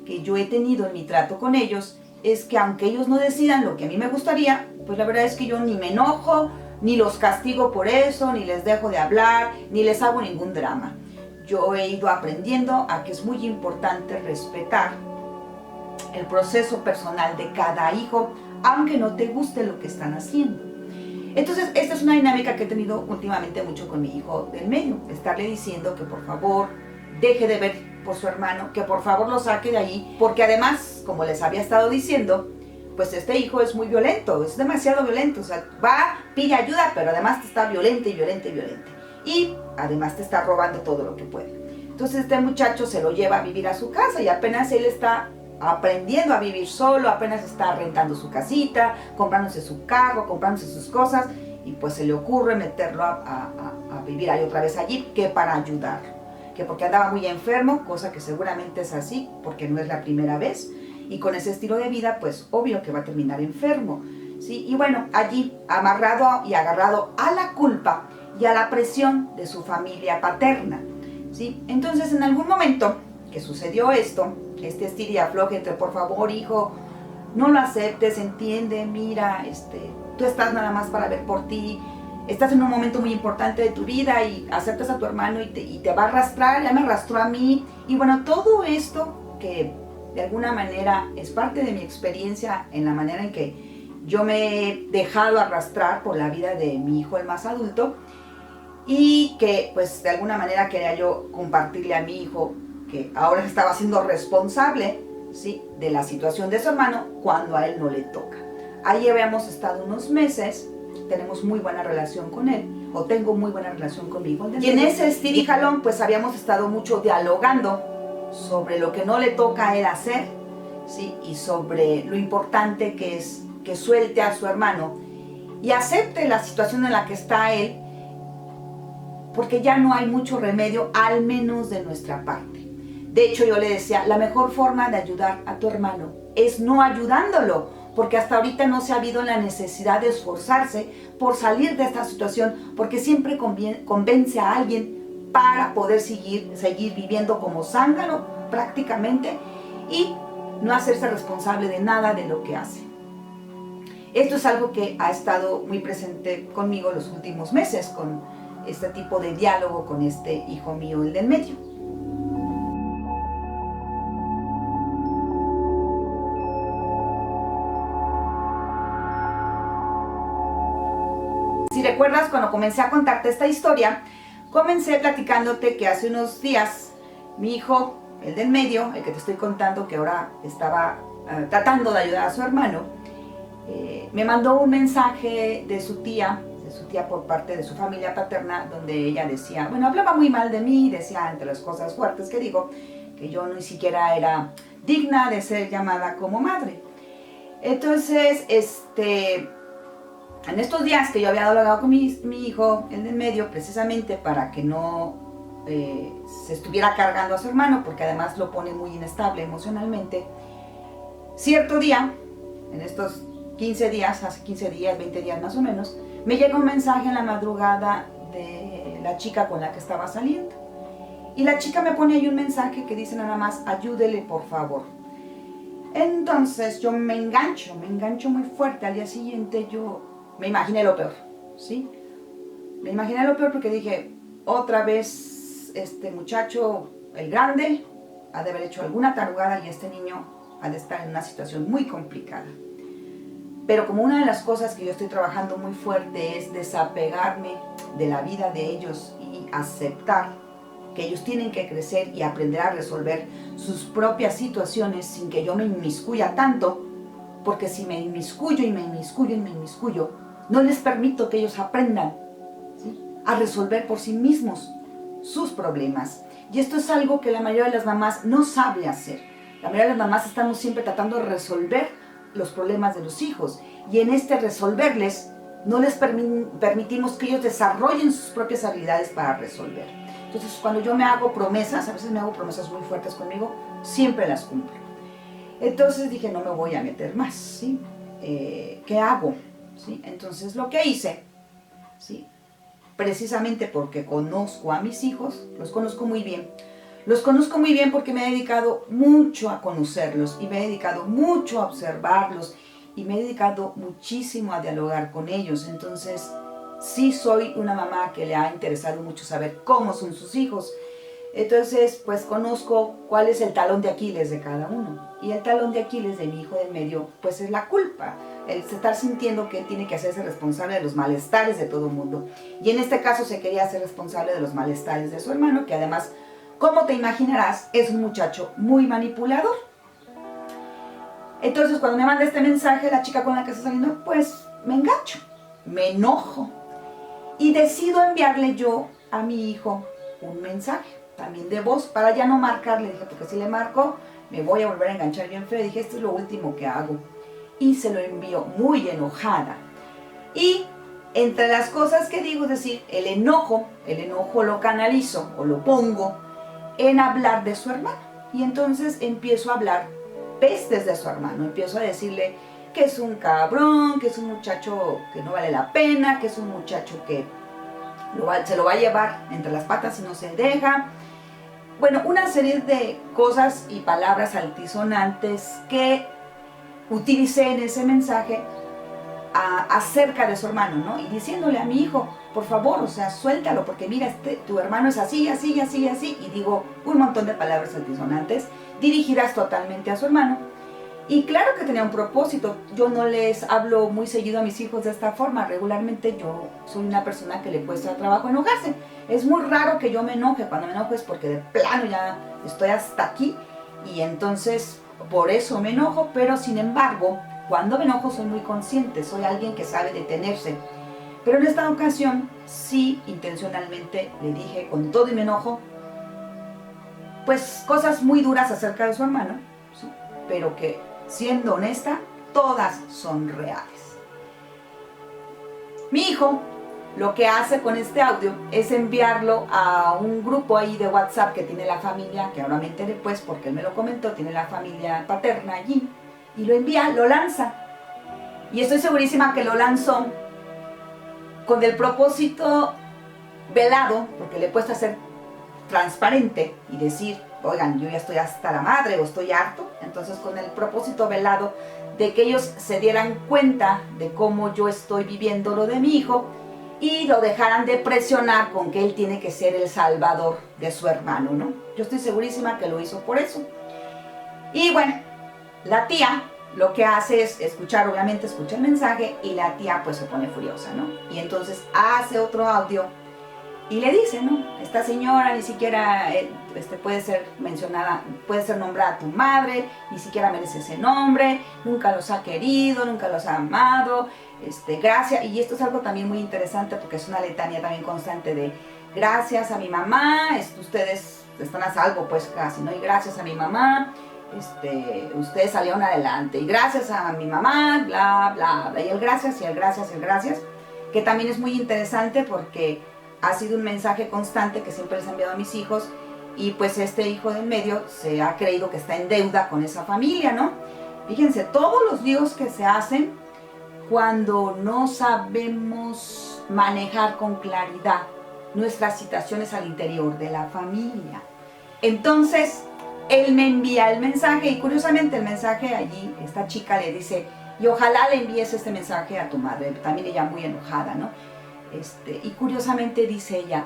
A: que yo he tenido en mi trato con ellos es que aunque ellos no decidan lo que a mí me gustaría, pues la verdad es que yo ni me enojo, ni los castigo por eso, ni les dejo de hablar, ni les hago ningún drama. Yo he ido aprendiendo a que es muy importante respetar el proceso personal de cada hijo, aunque no te guste lo que están haciendo. Entonces, esta es una dinámica que he tenido últimamente mucho con mi hijo del medio, estarle diciendo que por favor deje de ver por su hermano, que por favor lo saque de ahí, porque además, como les había estado diciendo, pues este hijo es muy violento, es demasiado violento, o sea, va, pide ayuda, pero además te está violento y violento y violento. Y además te está robando todo lo que puede. Entonces este muchacho se lo lleva a vivir a su casa y apenas él está aprendiendo a vivir solo, apenas está rentando su casita, comprándose su carro, comprándose sus cosas, y pues se le ocurre meterlo a vivir ahí otra vez allí, que para ayudar, que porque andaba muy enfermo, cosa que seguramente es así, porque no es la primera vez, y con ese estilo de vida, pues obvio que va a terminar enfermo, ¿sí? Y bueno, allí amarrado y agarrado a la culpa y a la presión de su familia paterna, ¿sí? Entonces, en algún momento que sucedió esto, este estilo y afloje entre por favor, hijo, no lo aceptes, entiende, mira, tú estás nada más para ver por ti, estás en un momento muy importante de tu vida y aceptas a tu hermano y te va a arrastrar, ya me arrastró a mí, y bueno, todo esto que de alguna manera es parte de mi experiencia en la manera en que yo me he dejado arrastrar por la vida de mi hijo el más adulto, y que pues de alguna manera quería yo compartirle a mi hijo que ahora estaba siendo responsable, ¿sí?, de la situación de su hermano cuando a él no le toca. Ahí habíamos estado unos meses, tenemos muy buena relación con él, o tengo muy buena relación con mi hijo. Y en ese estir y jalón pues habíamos estado mucho dialogando sobre lo que no le toca a él hacer, ¿sí?, y sobre lo importante que es que suelte a su hermano y acepte la situación en la que está él, porque ya no hay mucho remedio, al menos de nuestra parte. De hecho, yo le decía, la mejor forma de ayudar a tu hermano es no ayudándolo, porque hasta ahorita no se ha habido la necesidad de esforzarse por salir de esta situación, porque siempre convence a alguien para poder seguir viviendo como zángano prácticamente y no hacerse responsable de nada de lo que hace. Esto es algo que ha estado muy presente conmigo los últimos meses, con este tipo de diálogo con este hijo mío, el del medio. Si recuerdas, cuando comencé a contarte esta historia, comencé platicándote que hace unos días mi hijo, el del medio, el que te estoy contando que ahora estaba tratando de ayudar a su hermano, me mandó un mensaje de su tía por parte de su familia paterna, donde ella decía, bueno, hablaba muy mal de mí, decía entre las cosas fuertes que digo, que yo ni siquiera era digna de ser llamada como madre. Entonces, en estos días que yo había dialogado con mi hijo, el del medio, precisamente para que no se estuviera cargando a su hermano, porque además lo pone muy inestable emocionalmente, cierto día, en estos 15 días, hace 15 días, 20 días más o menos, me llega un mensaje en la madrugada de la chica con la que estaba saliendo. Y la chica me pone ahí un mensaje que dice nada más, ayúdele por favor. Entonces yo me engancho muy fuerte. Al día siguiente yo me imaginé lo peor, ¿sí? Me imaginé lo peor porque dije, otra vez este muchacho, el grande, ha de haber hecho alguna tarugada y este niño ha de estar en una situación muy complicada. Pero como una de las cosas que yo estoy trabajando muy fuerte es desapegarme de la vida de ellos y aceptar que ellos tienen que crecer y aprender a resolver sus propias situaciones sin que yo me inmiscuya tanto, porque si me inmiscuyo y me inmiscuyo y me inmiscuyo, no les permito que ellos aprendan, ¿sí?, a resolver por sí mismos sus problemas. Y esto es algo que la mayoría de las mamás no sabe hacer. La mayoría de las mamás estamos siempre tratando de resolver los problemas de los hijos, y en este resolverles no les permitimos que ellos desarrollen sus propias habilidades para resolver. Entonces, cuando yo me hago promesas, a veces me hago promesas muy fuertes conmigo, siempre las cumplo. Entonces dije, no me voy a meter más, ¿sí? ¿Qué hago? ¿Sí? Entonces lo que hice, ¿sí?, precisamente porque conozco a mis hijos, los conozco muy bien. Los conozco muy bien porque me he dedicado mucho a conocerlos y me he dedicado mucho a observarlos y me he dedicado muchísimo a dialogar con ellos. Entonces, sí soy una mamá que le ha interesado mucho saber cómo son sus hijos. Entonces, pues conozco cuál es el talón de Aquiles de cada uno. Y el talón de Aquiles de mi hijo del medio, pues es la culpa. El estar sintiendo que tiene que hacerse responsable de los malestares de todo el mundo. Y en este caso se quería hacer responsable de los malestares de su hermano, que además, como te imaginarás, es un muchacho muy manipulador. Entonces, cuando me manda este mensaje, la chica con la que está saliendo, pues me engancho, me enojo. Y decido enviarle yo a mi hijo un mensaje, también de voz, para ya no marcarle. Dije, porque si le marco, me voy a volver a enganchar bien feo. Dije, esto es lo último que hago. Y se lo envío muy enojada. Y entre las cosas que digo, es decir, el enojo lo canalizo o lo pongo en hablar de su hermano. Y entonces empiezo a hablar pestes de su hermano. Empiezo a decirle que es un cabrón, que es un muchacho que no vale la pena, que es un muchacho que se lo va a llevar entre las patas si no se deja. Bueno, una serie de cosas y palabras altisonantes que utilicé en ese mensaje acerca de su hermano, ¿no? Y diciéndole a mi hijo, por favor, o sea, suéltalo, porque mira, tu hermano es así, así, así, así. Y digo un montón de palabras altisonantes dirigidas totalmente a su hermano. Y claro que tenía un propósito. Yo no les hablo muy seguido a mis hijos de esta forma. Regularmente yo soy una persona que le cuesta trabajo enojarse. Es muy raro que yo me enoje. Cuando me enojo es porque de plano ya estoy hasta aquí. Y entonces por eso me enojo. Pero sin embargo, cuando me enojo soy muy consciente. Soy alguien que sabe detenerse. Pero en esta ocasión sí, intencionalmente le dije con todo y mi enojo, pues cosas muy duras acerca de su hermano, ¿sí?, pero que, siendo honesta, todas son reales. Mi hijo lo que hace con este audio es enviarlo a un grupo ahí de WhatsApp que tiene la familia, que ahora me enteré pues porque él me lo comentó, tiene la familia paterna allí, y lo envía, lo lanza. Y estoy segurísima que lo lanzó con el propósito velado, porque le he puesto a ser transparente y decir, oigan, yo ya estoy hasta la madre o estoy harto. Entonces, con el propósito velado de que ellos se dieran cuenta de cómo yo estoy viviendo lo de mi hijo y lo dejaran de presionar con que él tiene que ser el salvador de su hermano, ¿no? Yo estoy segurísima que lo hizo por eso. Y bueno, la tía lo que hace es escuchar, obviamente escucha el mensaje, y la tía pues se pone furiosa, ¿no? Y entonces hace otro audio y le dice, ¿no? Esta señora ni siquiera puede ser mencionada, puede ser nombrada tu madre, ni siquiera merece ese nombre, nunca los ha querido, nunca los ha amado, gracias. Y esto es algo también muy interesante porque es una letanía también constante de gracias a mi mamá, ustedes están a salvo pues casi, ¿no? Y gracias a mi mamá, ustedes salieron adelante, y gracias a mi mamá, bla, bla, bla, y el gracias, y el gracias, y el gracias, que también es muy interesante porque ha sido un mensaje constante que siempre les he enviado a mis hijos, y pues este hijo del medio se ha creído que está en deuda con esa familia, ¿no? Fíjense, todos los líos que se hacen cuando no sabemos manejar con claridad nuestras situaciones al interior de la familia. Entonces, él me envía el mensaje, y curiosamente el mensaje allí, esta chica le dice, y ojalá le envíes este mensaje a tu madre, también ella muy enojada, ¿no? Y curiosamente dice ella,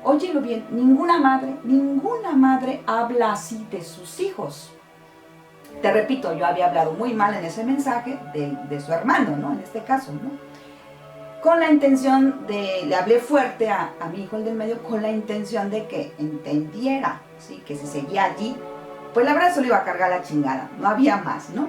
A: óyelo bien, ninguna madre habla así de sus hijos. Te repito, yo había hablado muy mal en ese mensaje de su hermano, ¿no? En este caso, ¿no? Con la intención le hablé fuerte a mi hijo, el del medio, con la intención de que entendiera, ¿sí? Que si seguía allí, pues la verdad se lo iba a cargar la chingada, no había más, ¿no?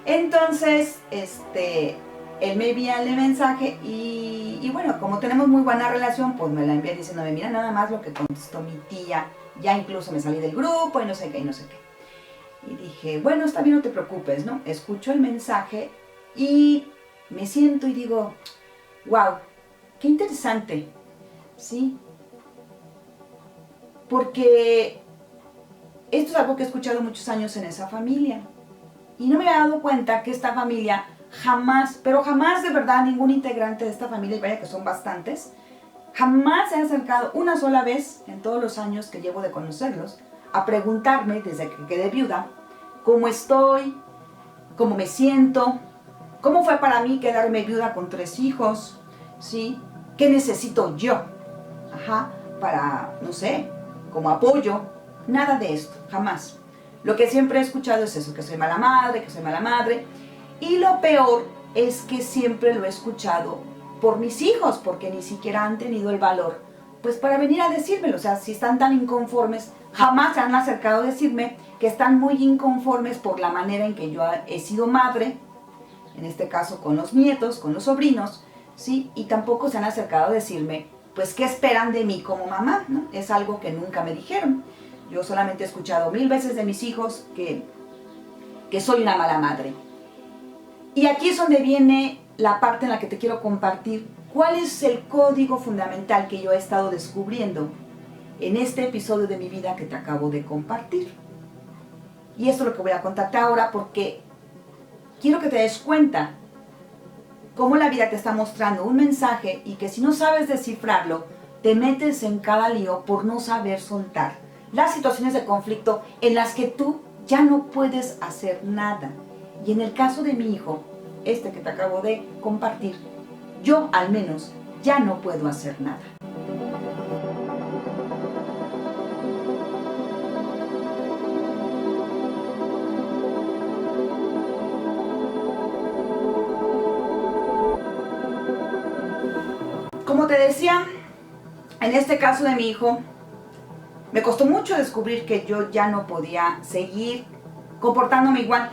A: Entonces, él me envía el mensaje y bueno, como tenemos muy buena relación, pues me la envía diciéndome, mira nada más lo que contestó mi tía, ya incluso me salí del grupo y no sé qué, y no sé qué. Y dije, bueno, está bien, no te preocupes, ¿no? Escucho el mensaje y me siento y digo, wow, qué interesante, ¿sí? Porque esto es algo que he escuchado muchos años en esa familia. Y no me había dado cuenta que esta familia jamás, pero jamás de verdad ningún integrante de esta familia, y vaya que son bastantes, jamás se ha acercado una sola vez en todos los años que llevo de conocerlos a preguntarme desde que quedé viuda cómo estoy, cómo me siento, cómo fue para mí quedarme viuda con 3 hijos, ¿sí? ¿Qué necesito yo? Para, no sé, como apoyo. Nada de esto, jamás. Lo que siempre he escuchado es eso, que soy mala madre, que soy mala madre. Y lo peor es que siempre lo he escuchado por mis hijos, porque ni siquiera han tenido el valor, pues para venir a decírmelo. O sea, si están tan inconformes, jamás se han acercado a decirme que están muy inconformes por la manera en que yo he sido madre, en este caso con los nietos, con los sobrinos, ¿sí? Y tampoco se han acercado a decirme, pues, ¿qué esperan de mí como mamá? ¿No? Es algo que nunca me dijeron. Yo solamente he escuchado 1000 veces de mis hijos que soy una mala madre. Y aquí es donde viene la parte en la que te quiero compartir cuál es el código fundamental que yo he estado descubriendo en este episodio de mi vida que te acabo de compartir. Y esto es lo que voy a contarte ahora porque quiero que te des cuenta cómo la vida te está mostrando un mensaje y que si no sabes descifrarlo, te metes en cada lío por no saber soltar las situaciones de conflicto en las que tú ya no puedes hacer nada. Y en el caso de mi hijo, que te acabo de compartir, yo al menos ya no puedo hacer nada. Como te decía, en este caso de mi hijo, me costó mucho descubrir que yo ya no podía seguir comportándome igual,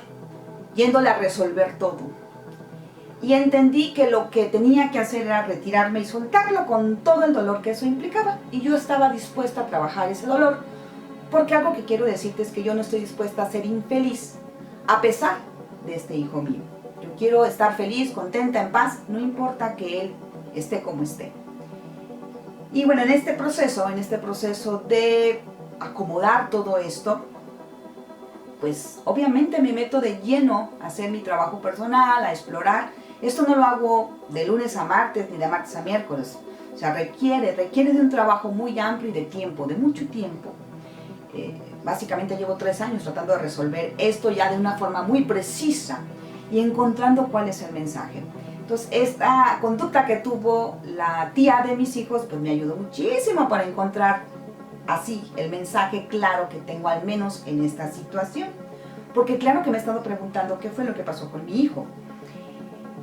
A: yéndole a resolver todo. Y entendí que lo que tenía que hacer era retirarme y soltarlo con todo el dolor que eso implicaba. Y yo estaba dispuesta a trabajar ese dolor, porque algo que quiero decirte es que yo no estoy dispuesta a ser infeliz, a pesar de este hijo mío. Yo quiero estar feliz, contenta, en paz, no importa que él esté como esté. Y bueno, en este proceso de acomodar todo esto, pues obviamente me meto de lleno a hacer mi trabajo personal, a explorar. Esto no lo hago de lunes a martes ni de martes a miércoles. O sea, requiere de un trabajo muy amplio y de tiempo, de mucho tiempo. Básicamente llevo 3 años tratando de resolver esto ya de una forma muy precisa y encontrando cuál es el mensaje. Entonces, esta conducta que tuvo la tía de mis hijos, pues me ayudó muchísimo para encontrar así el mensaje claro que tengo al menos en esta situación. Porque claro que me he estado preguntando qué fue lo que pasó con mi hijo.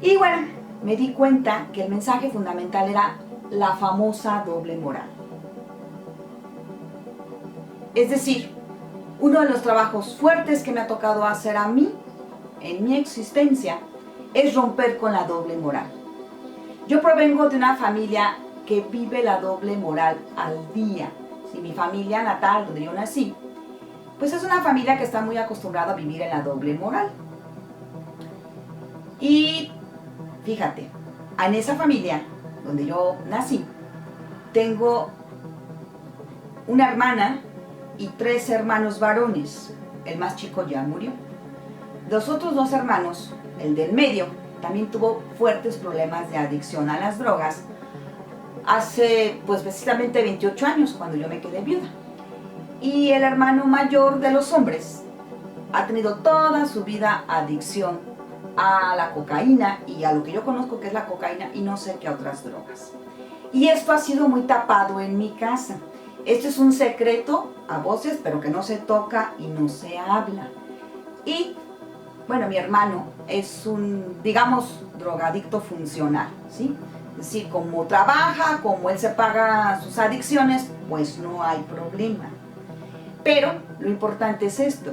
A: Y bueno, me di cuenta que el mensaje fundamental era la famosa doble moral. Es decir, uno de los trabajos fuertes que me ha tocado hacer a mí, en mi existencia, es romper con la doble moral. Yo provengo de una familia que vive la doble moral al día. Si mi familia natal, donde yo nací, pues es una familia que está muy acostumbrada a vivir en la doble moral. Y fíjate, en esa familia donde yo nací, tengo una hermana y 3 hermanos varones. El más chico ya murió. Los otros 2 hermanos, el del medio, también tuvo fuertes problemas de adicción a las drogas hace pues precisamente 28 años cuando yo me quedé viuda. Y el hermano mayor de los hombres ha tenido toda su vida adicción a la cocaína y a lo que yo conozco que es la cocaína y no sé qué otras drogas. Y esto ha sido muy tapado en mi casa. Esto es un secreto a voces, pero que no se toca y no se habla. Y bueno, mi hermano es un, digamos, drogadicto funcional, ¿sí? Es decir, como trabaja, como él se paga sus adicciones, pues no hay problema. Pero lo importante es esto,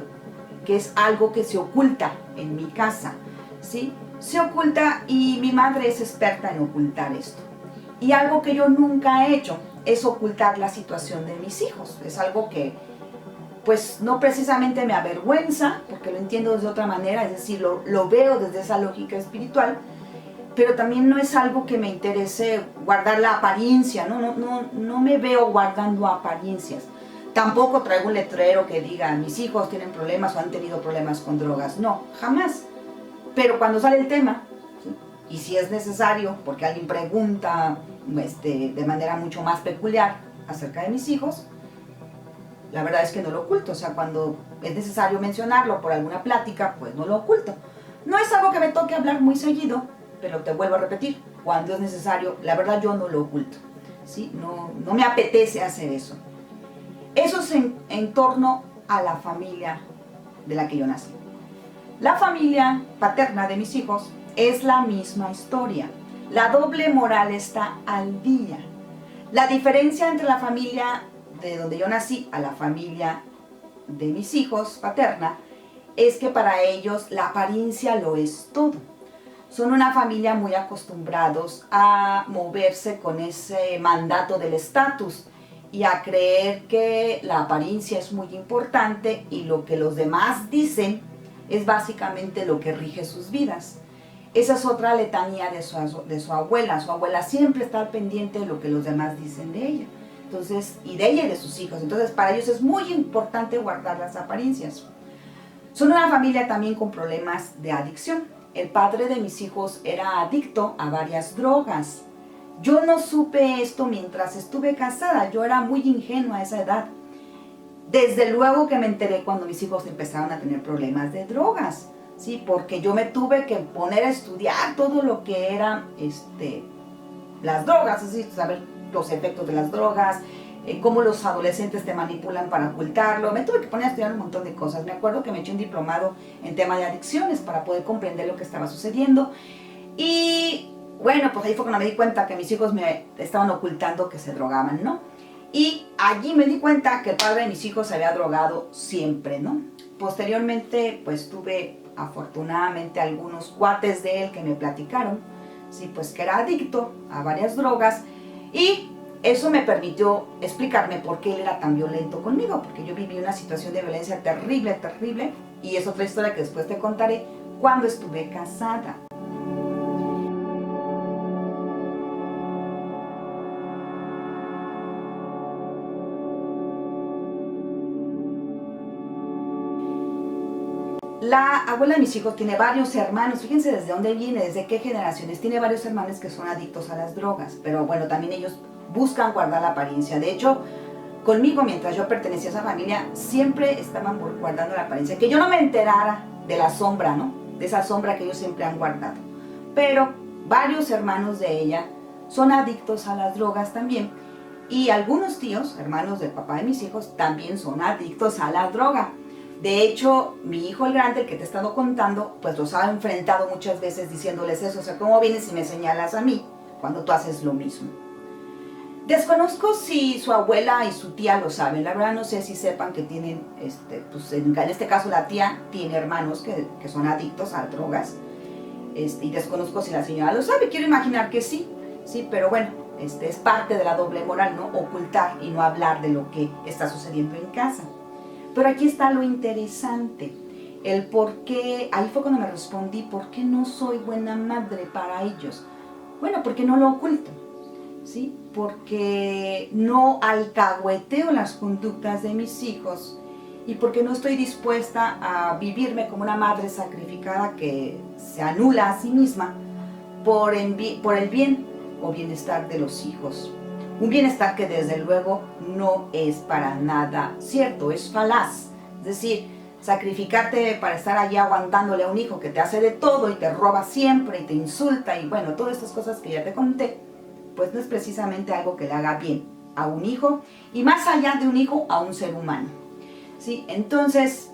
A: que es algo que se oculta en mi casa, ¿sí? Se oculta y mi madre es experta en ocultar esto. Y algo que yo nunca he hecho es ocultar la situación de mis hijos. Es algo que pues no precisamente me avergüenza, porque lo entiendo de otra manera, es decir, lo veo desde esa lógica espiritual, pero también no es algo que me interese guardar la apariencia, no me veo guardando apariencias. Tampoco traigo un letrero que diga, mis hijos tienen problemas o han tenido problemas con drogas. No, jamás. Pero cuando sale el tema, ¿sí? Y si es necesario, porque alguien pregunta de manera mucho más peculiar acerca de mis hijos, la verdad es que no lo oculto. O sea, cuando es necesario mencionarlo por alguna plática, pues no lo oculto. No es algo que me toque hablar muy seguido, pero te vuelvo a repetir, cuando es necesario, la verdad yo no lo oculto, ¿sí? No me apetece hacer eso. Eso es en torno a la familia de la que yo nací. La familia paterna de mis hijos es la misma historia. La doble moral está al día. La diferencia entre la familia de donde yo nací a la familia de mis hijos paterna es que para ellos la apariencia lo es todo. Son una familia muy acostumbrados a moverse con ese mandato del estatus y a creer que la apariencia es muy importante y lo que los demás dicen es básicamente lo que rige sus vidas. Esa es otra letanía de su abuela. Su abuela siempre está al pendiente de lo que los demás dicen de ella. Entonces, y de ella y de sus hijos. Entonces, para ellos es muy importante guardar las apariencias. Son una familia también con problemas de adicción. El padre de mis hijos era adicto a varias drogas. Yo no supe esto mientras estuve casada. Yo era muy ingenua a esa edad. Desde luego que me enteré cuando mis hijos empezaron a tener problemas de drogas, ¿sí? Porque yo me tuve que poner a estudiar todo lo que eran las drogas, es decir, saber los efectos de las drogas, cómo los adolescentes te manipulan para ocultarlo. Me tuve que poner a estudiar un montón de cosas. Me acuerdo que me eché un diplomado en tema de adicciones para poder comprender lo que estaba sucediendo. Y bueno, pues ahí fue cuando me di cuenta que mis hijos me estaban ocultando que se drogaban, ¿no? Y allí me di cuenta que el padre de mis hijos se había drogado siempre, ¿no? Posteriormente, pues tuve afortunadamente algunos cuates de él que me platicaron, sí, pues que era adicto a varias drogas y eso me permitió explicarme por qué él era tan violento conmigo, porque yo viví una situación de violencia terrible, terrible, y es otra historia que después te contaré cuando estuve casada. La abuela de mis hijos tiene varios hermanos, fíjense desde dónde viene, desde qué generaciones, tiene varios hermanos que son adictos a las drogas, pero bueno, también ellos buscan guardar la apariencia. De hecho, conmigo, mientras yo pertenecía a esa familia, siempre estaban guardando la apariencia, que yo no me enterara de la sombra, ¿no? De esa sombra que ellos siempre han guardado. Pero varios hermanos de ella son adictos a las drogas también, y algunos tíos, hermanos del papá de mis hijos, también son adictos a la droga. De hecho, mi hijo el grande, el que te he estado contando, pues los ha enfrentado muchas veces diciéndoles eso. O sea, ¿cómo vienes y me señalas a mí cuando tú haces lo mismo? Desconozco si su abuela y su tía lo saben. La verdad no sé si sepan que tienen, pues en este caso la tía tiene hermanos que son adictos a drogas. Y desconozco si la señora lo sabe. Quiero imaginar que sí, pero bueno, es parte de la doble moral, ¿no? Ocultar y no hablar de lo que está sucediendo en casa. Pero aquí está lo interesante, el por qué, ahí fue cuando me respondí, ¿por qué no soy buena madre para ellos? Bueno, porque no lo oculto, ¿sí? Porque no alcahueteo las conductas de mis hijos y porque no estoy dispuesta a vivirme como una madre sacrificada que se anula a sí misma por el bien o bienestar de los hijos. Un bienestar que desde luego no es para nada cierto, es falaz. Es decir, sacrificarte para estar allí aguantándole a un hijo que te hace de todo y te roba siempre y te insulta y bueno, todas estas cosas que ya te conté, pues no es precisamente algo que le haga bien a un hijo y más allá de un hijo a un ser humano, ¿sí? Entonces,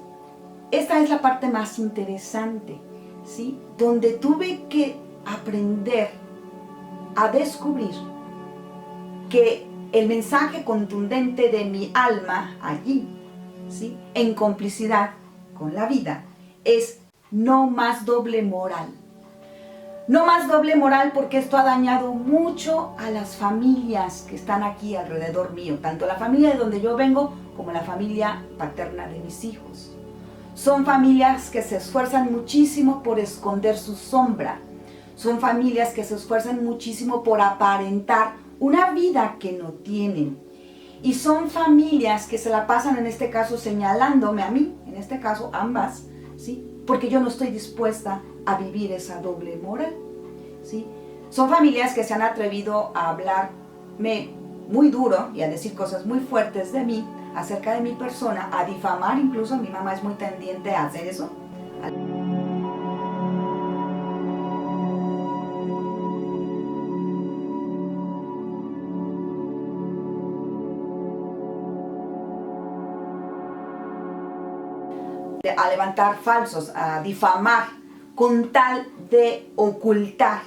A: esta es la parte más interesante, ¿sí? Donde tuve que aprender a descubrir que el mensaje contundente de mi alma allí, ¿sí?, en complicidad con la vida, es no más doble moral. No más doble moral porque esto ha dañado mucho a las familias que están aquí alrededor mío, tanto la familia de donde yo vengo como la familia paterna de mis hijos. Son familias que se esfuerzan muchísimo por esconder su sombra. Son familias que se esfuerzan muchísimo por aparentar una vida que no tienen. Y son familias que se la pasan, en este caso, señalándome a mí, en este caso ambas, ¿sí? Porque yo no estoy dispuesta a vivir esa doble moral, ¿sí? Son familias que se han atrevido a hablarme muy duro y a decir cosas muy fuertes de mí, acerca de mi persona, a difamar, incluso mi mamá es muy tendiente a hacer eso. A levantar falsos, a difamar, con tal de ocultar,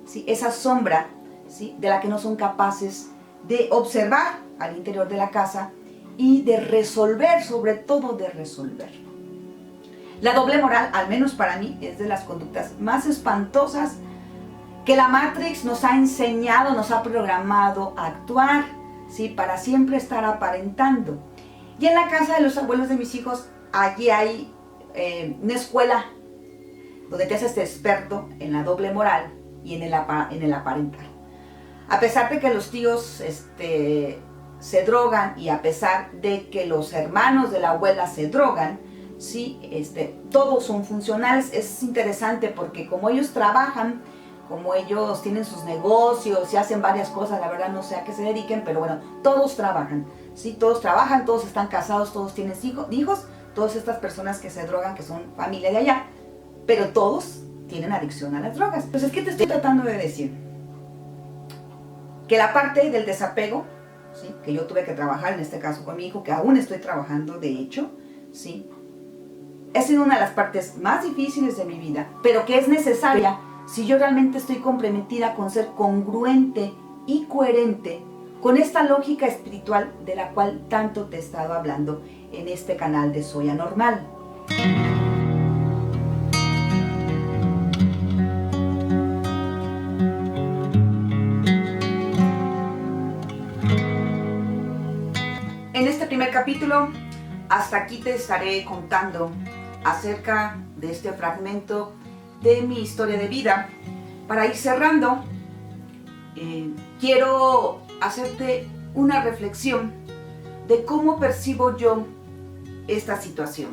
A: ¿sí?, esa sombra, ¿sí?, de la que no son capaces de observar al interior de la casa y de resolver, sobre todo de resolver. La doble moral, al menos para mí, es de las conductas más espantosas que la Matrix nos ha enseñado, nos ha programado a actuar, ¿sí?, para siempre estar aparentando. Y en la casa de los abuelos de mis hijos, allí hay una escuela donde te haces experto en la doble moral y en el aparentar. A pesar de que los tíos se drogan y a pesar de que los hermanos de la abuela se drogan, ¿sí?, todos son funcionales. Es interesante porque como ellos trabajan, como ellos tienen sus negocios y hacen varias cosas, la verdad no sé a qué se dediquen, pero bueno, todos trabajan, ¿sí? Todos trabajan, todos están casados, todos tienen hijos, todas estas personas que se drogan, que son familia de allá, pero todos tienen adicción a las drogas. Entonces, ¿qué te estoy tratando de decir? Que la parte del desapego, ¿sí?, que yo tuve que trabajar, en este caso con mi hijo, que aún estoy trabajando, de hecho, ¿sí?, ha sido una de las partes más difíciles de mi vida, pero que es necesaria si yo realmente estoy comprometida con ser congruente y coherente con esta lógica espiritual de la cual tanto te he estado hablando en este canal de Soy Anormal. En este primer capítulo, hasta aquí te estaré contando acerca de este fragmento de mi historia de vida. Para ir cerrando, quiero hacerte una reflexión de cómo percibo yo esta situación.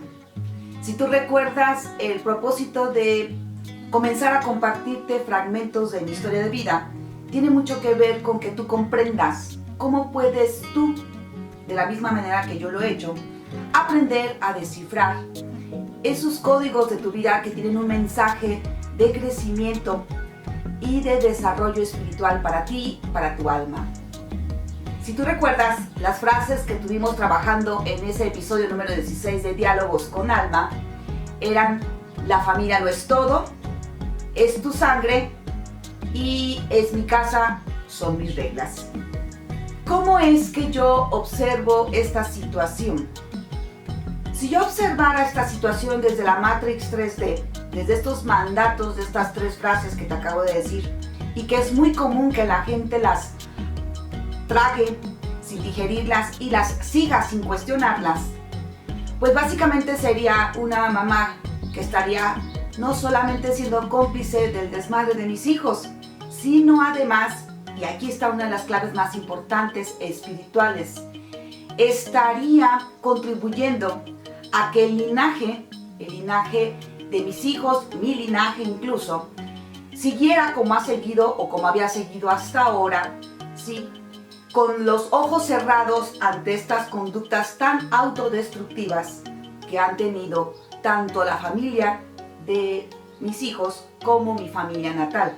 A: Si tú recuerdas, el propósito de comenzar a compartirte fragmentos de mi historia de vida tiene mucho que ver con que tú comprendas cómo puedes tú, de la misma manera que yo lo he hecho, aprender a descifrar esos códigos de tu vida que tienen un mensaje de crecimiento y de desarrollo espiritual para ti, para tu alma. Si tú recuerdas, las frases que tuvimos trabajando en ese episodio número 16 de Diálogos con Alma eran: la familia no es todo, es tu sangre y es mi casa, son mis reglas. ¿Cómo es que yo observo esta situación? Si yo observara esta situación desde la Matrix 3D, desde estos mandatos de estas tres frases que te acabo de decir, y que es muy común que la gente las trague sin digerirlas y las siga sin cuestionarlas, pues básicamente sería una mamá que estaría no solamente siendo cómplice del desmadre de mis hijos, sino además, y aquí está una de las claves más importantes espirituales, estaría contribuyendo a que el linaje de mis hijos, mi linaje incluso, siguiera como ha seguido o como había seguido hasta ahora, ¿sí?, con los ojos cerrados ante estas conductas tan autodestructivas que han tenido tanto la familia de mis hijos como mi familia natal.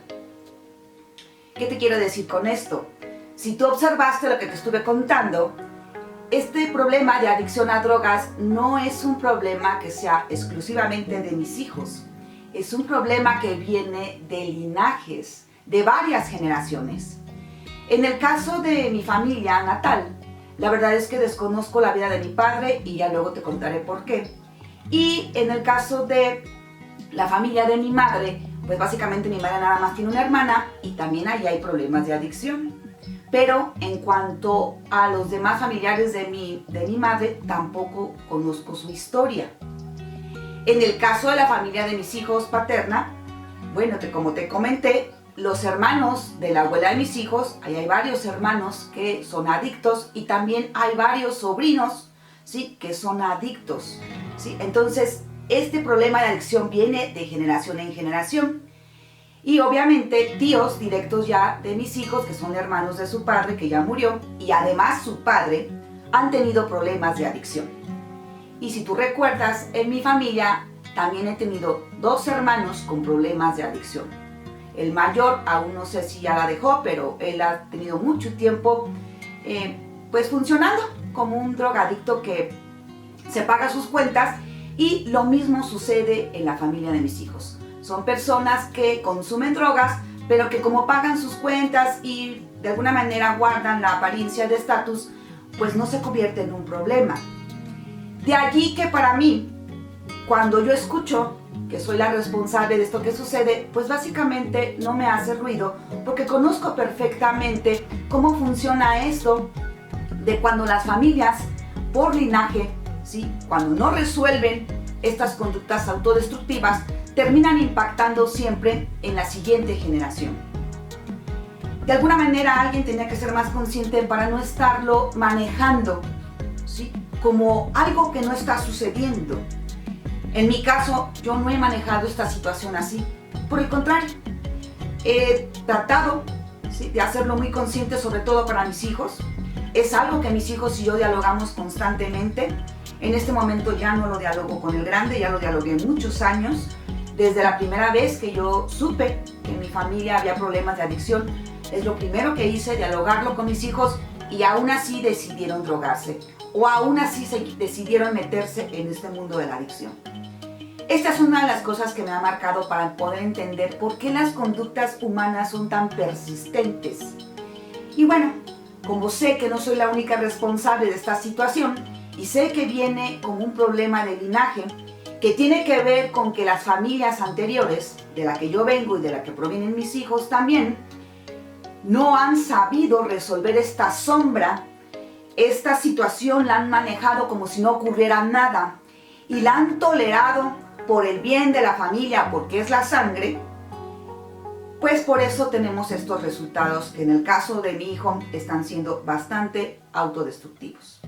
A: ¿Qué te quiero decir con esto? Si tú observaste lo que te estuve contando, este problema de adicción a drogas no es un problema que sea exclusivamente de mis hijos. Es un problema que viene de linajes, de varias generaciones. En el caso de mi familia natal, la verdad es que desconozco la vida de mi padre y ya luego te contaré por qué. Y en el caso de la familia de mi madre, pues básicamente mi madre nada más tiene una hermana y también ahí hay problemas de adicción. Pero en cuanto a los demás familiares de mi madre, tampoco conozco su historia. En el caso de la familia de mis hijos paterna, bueno, como te comenté, los hermanos de la abuela de mis hijos, ahí hay varios hermanos que son adictos y también hay varios sobrinos, ¿sí?, que son adictos, ¿sí? Entonces, este problema de adicción viene de generación en generación. Y obviamente tíos directos ya de mis hijos, que son hermanos de su padre, que ya murió, y además su padre, han tenido problemas de adicción. Y si tú recuerdas, en mi familia también he tenido 2 hermanos con problemas de adicción. El mayor aún no sé si ya la dejó, pero él ha tenido mucho tiempo pues funcionando como un drogadicto que se paga sus cuentas, y lo mismo sucede en la familia de mis hijos. Son personas que consumen drogas, pero que como pagan sus cuentas y de alguna manera guardan la apariencia de estatus, pues no se convierte en un problema. De allí que para mí, cuando yo escucho que soy la responsable de esto que sucede, pues básicamente no me hace ruido, porque conozco perfectamente cómo funciona esto de cuando las familias, por linaje, ¿sí?, cuando no resuelven estas conductas autodestructivas, terminan impactando siempre en la siguiente generación. De alguna manera alguien tenía que ser más consciente para no estarlo manejando, ¿sí?, como algo que no está sucediendo. En mi caso, yo no he manejado esta situación así. Por el contrario, he tratado, ¿sí?, de hacerlo muy consciente, sobre todo para mis hijos. Es algo que mis hijos y yo dialogamos constantemente. En este momento ya no lo dialogo con el grande, ya lo dialogué muchos años. Desde la primera vez que yo supe que en mi familia había problemas de adicción, es lo primero que hice, dialogarlo con mis hijos, y aún así decidieron drogarse, o aún así decidieron meterse en este mundo de la adicción. Esta es una de las cosas que me ha marcado para poder entender por qué las conductas humanas son tan persistentes. Y bueno, como sé que no soy la única responsable de esta situación, y sé que viene como un problema de linaje, que tiene que ver con que las familias anteriores, de la que yo vengo y de la que provienen mis hijos también, no han sabido resolver esta sombra, esta situación la han manejado como si no ocurriera nada, y la han tolerado por el bien de la familia, porque es la sangre. Pues por eso tenemos estos resultados que en el caso de mi hijo están siendo bastante autodestructivos.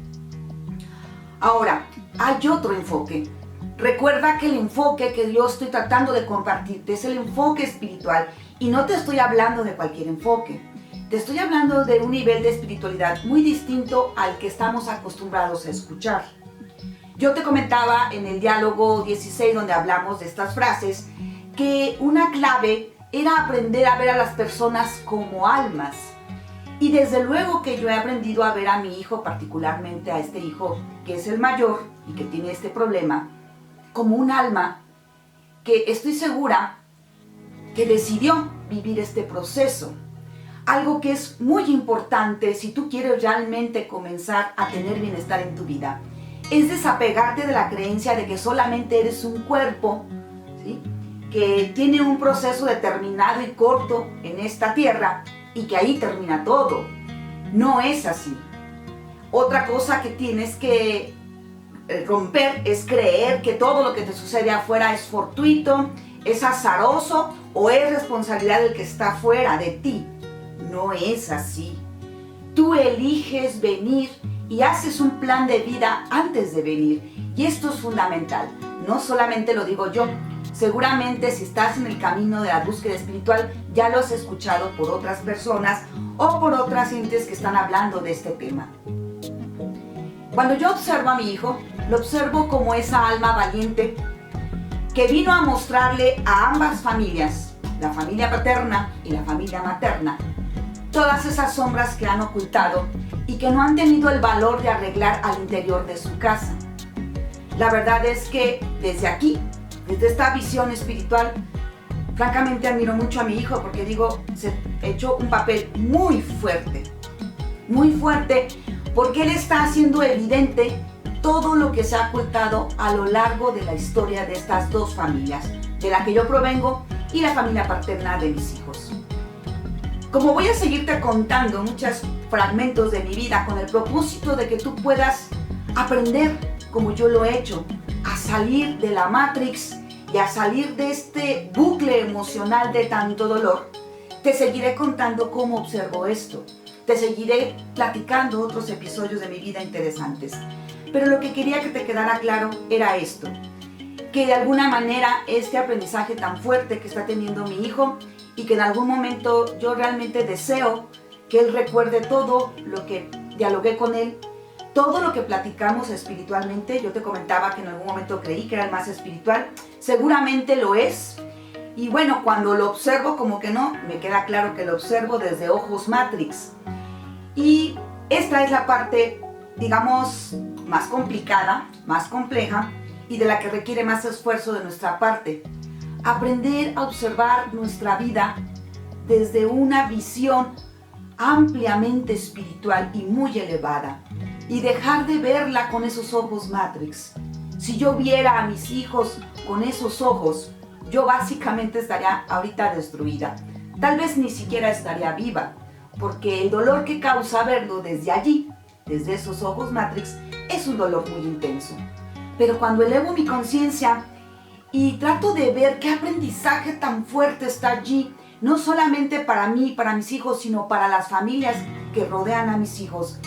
A: Ahora, hay otro enfoque. Recuerda que el enfoque que yo estoy tratando de compartirte es el enfoque espiritual, y no te estoy hablando de cualquier enfoque. Te estoy hablando de un nivel de espiritualidad muy distinto al que estamos acostumbrados a escuchar. Yo te comentaba en el diálogo 16, donde hablamos de estas frases, que una clave era aprender a ver a las personas como almas. Y desde luego que yo he aprendido a ver a mi hijo, particularmente a este hijo que es el mayor y que tiene este problema, como un alma que estoy segura que decidió vivir este proceso. Algo que es muy importante si tú quieres realmente comenzar a tener bienestar en tu vida es desapegarte de la creencia de que solamente eres un cuerpo, ¿sí?, que tiene un proceso determinado y corto en esta tierra y que ahí termina todo. No es así. Otra cosa que tienes que romper es creer que todo lo que te sucede afuera es fortuito, es azaroso o es responsabilidad del que está fuera de ti. No es así. Tú eliges venir y haces un plan de vida antes de venir. Y esto es fundamental. No solamente lo digo yo. Seguramente si estás en el camino de la búsqueda espiritual, ya lo has escuchado por otras personas o por otras gentes que están hablando de este tema. Cuando yo observo a mi hijo, Lo observo como esa alma valiente que vino a mostrarle a ambas familias, la familia paterna y la familia materna, todas esas sombras que han ocultado y que no han tenido el valor de arreglar al interior de su casa. La verdad es que desde aquí, desde esta visión espiritual, francamente admiro mucho a mi hijo porque digo, se ha hecho un papel muy fuerte porque él está haciendo evidente todo lo que se ha ocultado a lo largo de la historia de estas dos familias, de la que yo provengo y la familia paterna de mis hijos. Como voy a seguirte contando muchos fragmentos de mi vida con el propósito de que tú puedas aprender, como yo lo he hecho, a salir de la Matrix y a salir de este bucle emocional de tanto dolor, te seguiré contando cómo observo esto. Te seguiré platicando otros episodios de mi vida interesantes. Pero lo que quería que te quedara claro era esto, que de alguna manera este aprendizaje tan fuerte que está teniendo mi hijo y que en algún momento yo realmente deseo que él recuerde todo lo que dialogué con él, todo lo que platicamos espiritualmente. Yo te comentaba que en algún momento creí que era el más espiritual, seguramente lo es. Y bueno, cuando lo observo como que no, me queda claro que lo observo desde ojos Matrix. Y esta es la parte, digamos, más complicada, más compleja y de la que requiere más esfuerzo de nuestra parte. Aprender a observar nuestra vida desde una visión ampliamente espiritual y muy elevada y dejar de verla con esos ojos Matrix. Si yo viera a mis hijos con esos ojos, yo básicamente estaría ahorita destruida. Tal vez ni siquiera estaría viva, porque el dolor que causa verlo desde allí, desde esos ojos Matrix, es un dolor muy intenso. Pero cuando elevo mi conciencia y trato de ver qué aprendizaje tan fuerte está allí, no solamente para mí, para mis hijos, sino para las familias que rodean a mis hijos,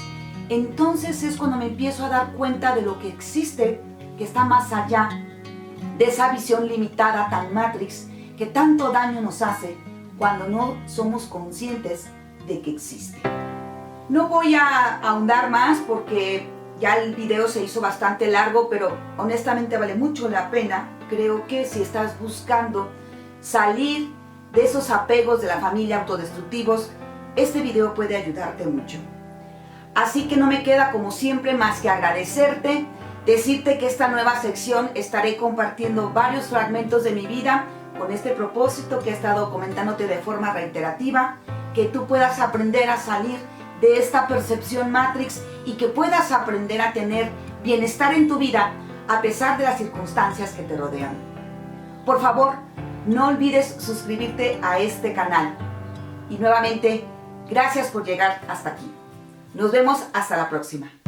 A: entonces es cuando me empiezo a dar cuenta de lo que existe, que está más allá de esa visión limitada tan Matrix, que tanto daño nos hace cuando no somos conscientes de que existe. No voy a ahondar más porque ya el video se hizo bastante largo, pero honestamente vale mucho la pena. Creo que si estás buscando salir de esos apegos de la familia autodestructivos, este video puede ayudarte mucho. Así que no me queda como siempre más que agradecerte, decirte que esta nueva sección estaré compartiendo varios fragmentos de mi vida con este propósito que he estado comentándote de forma reiterativa, que tú puedas aprender a salir de esta percepción Matrix y que puedas aprender a tener bienestar en tu vida a pesar de las circunstancias que te rodean. Por favor, no olvides suscribirte a este canal. Y nuevamente, gracias por llegar hasta aquí. Nos vemos hasta la próxima.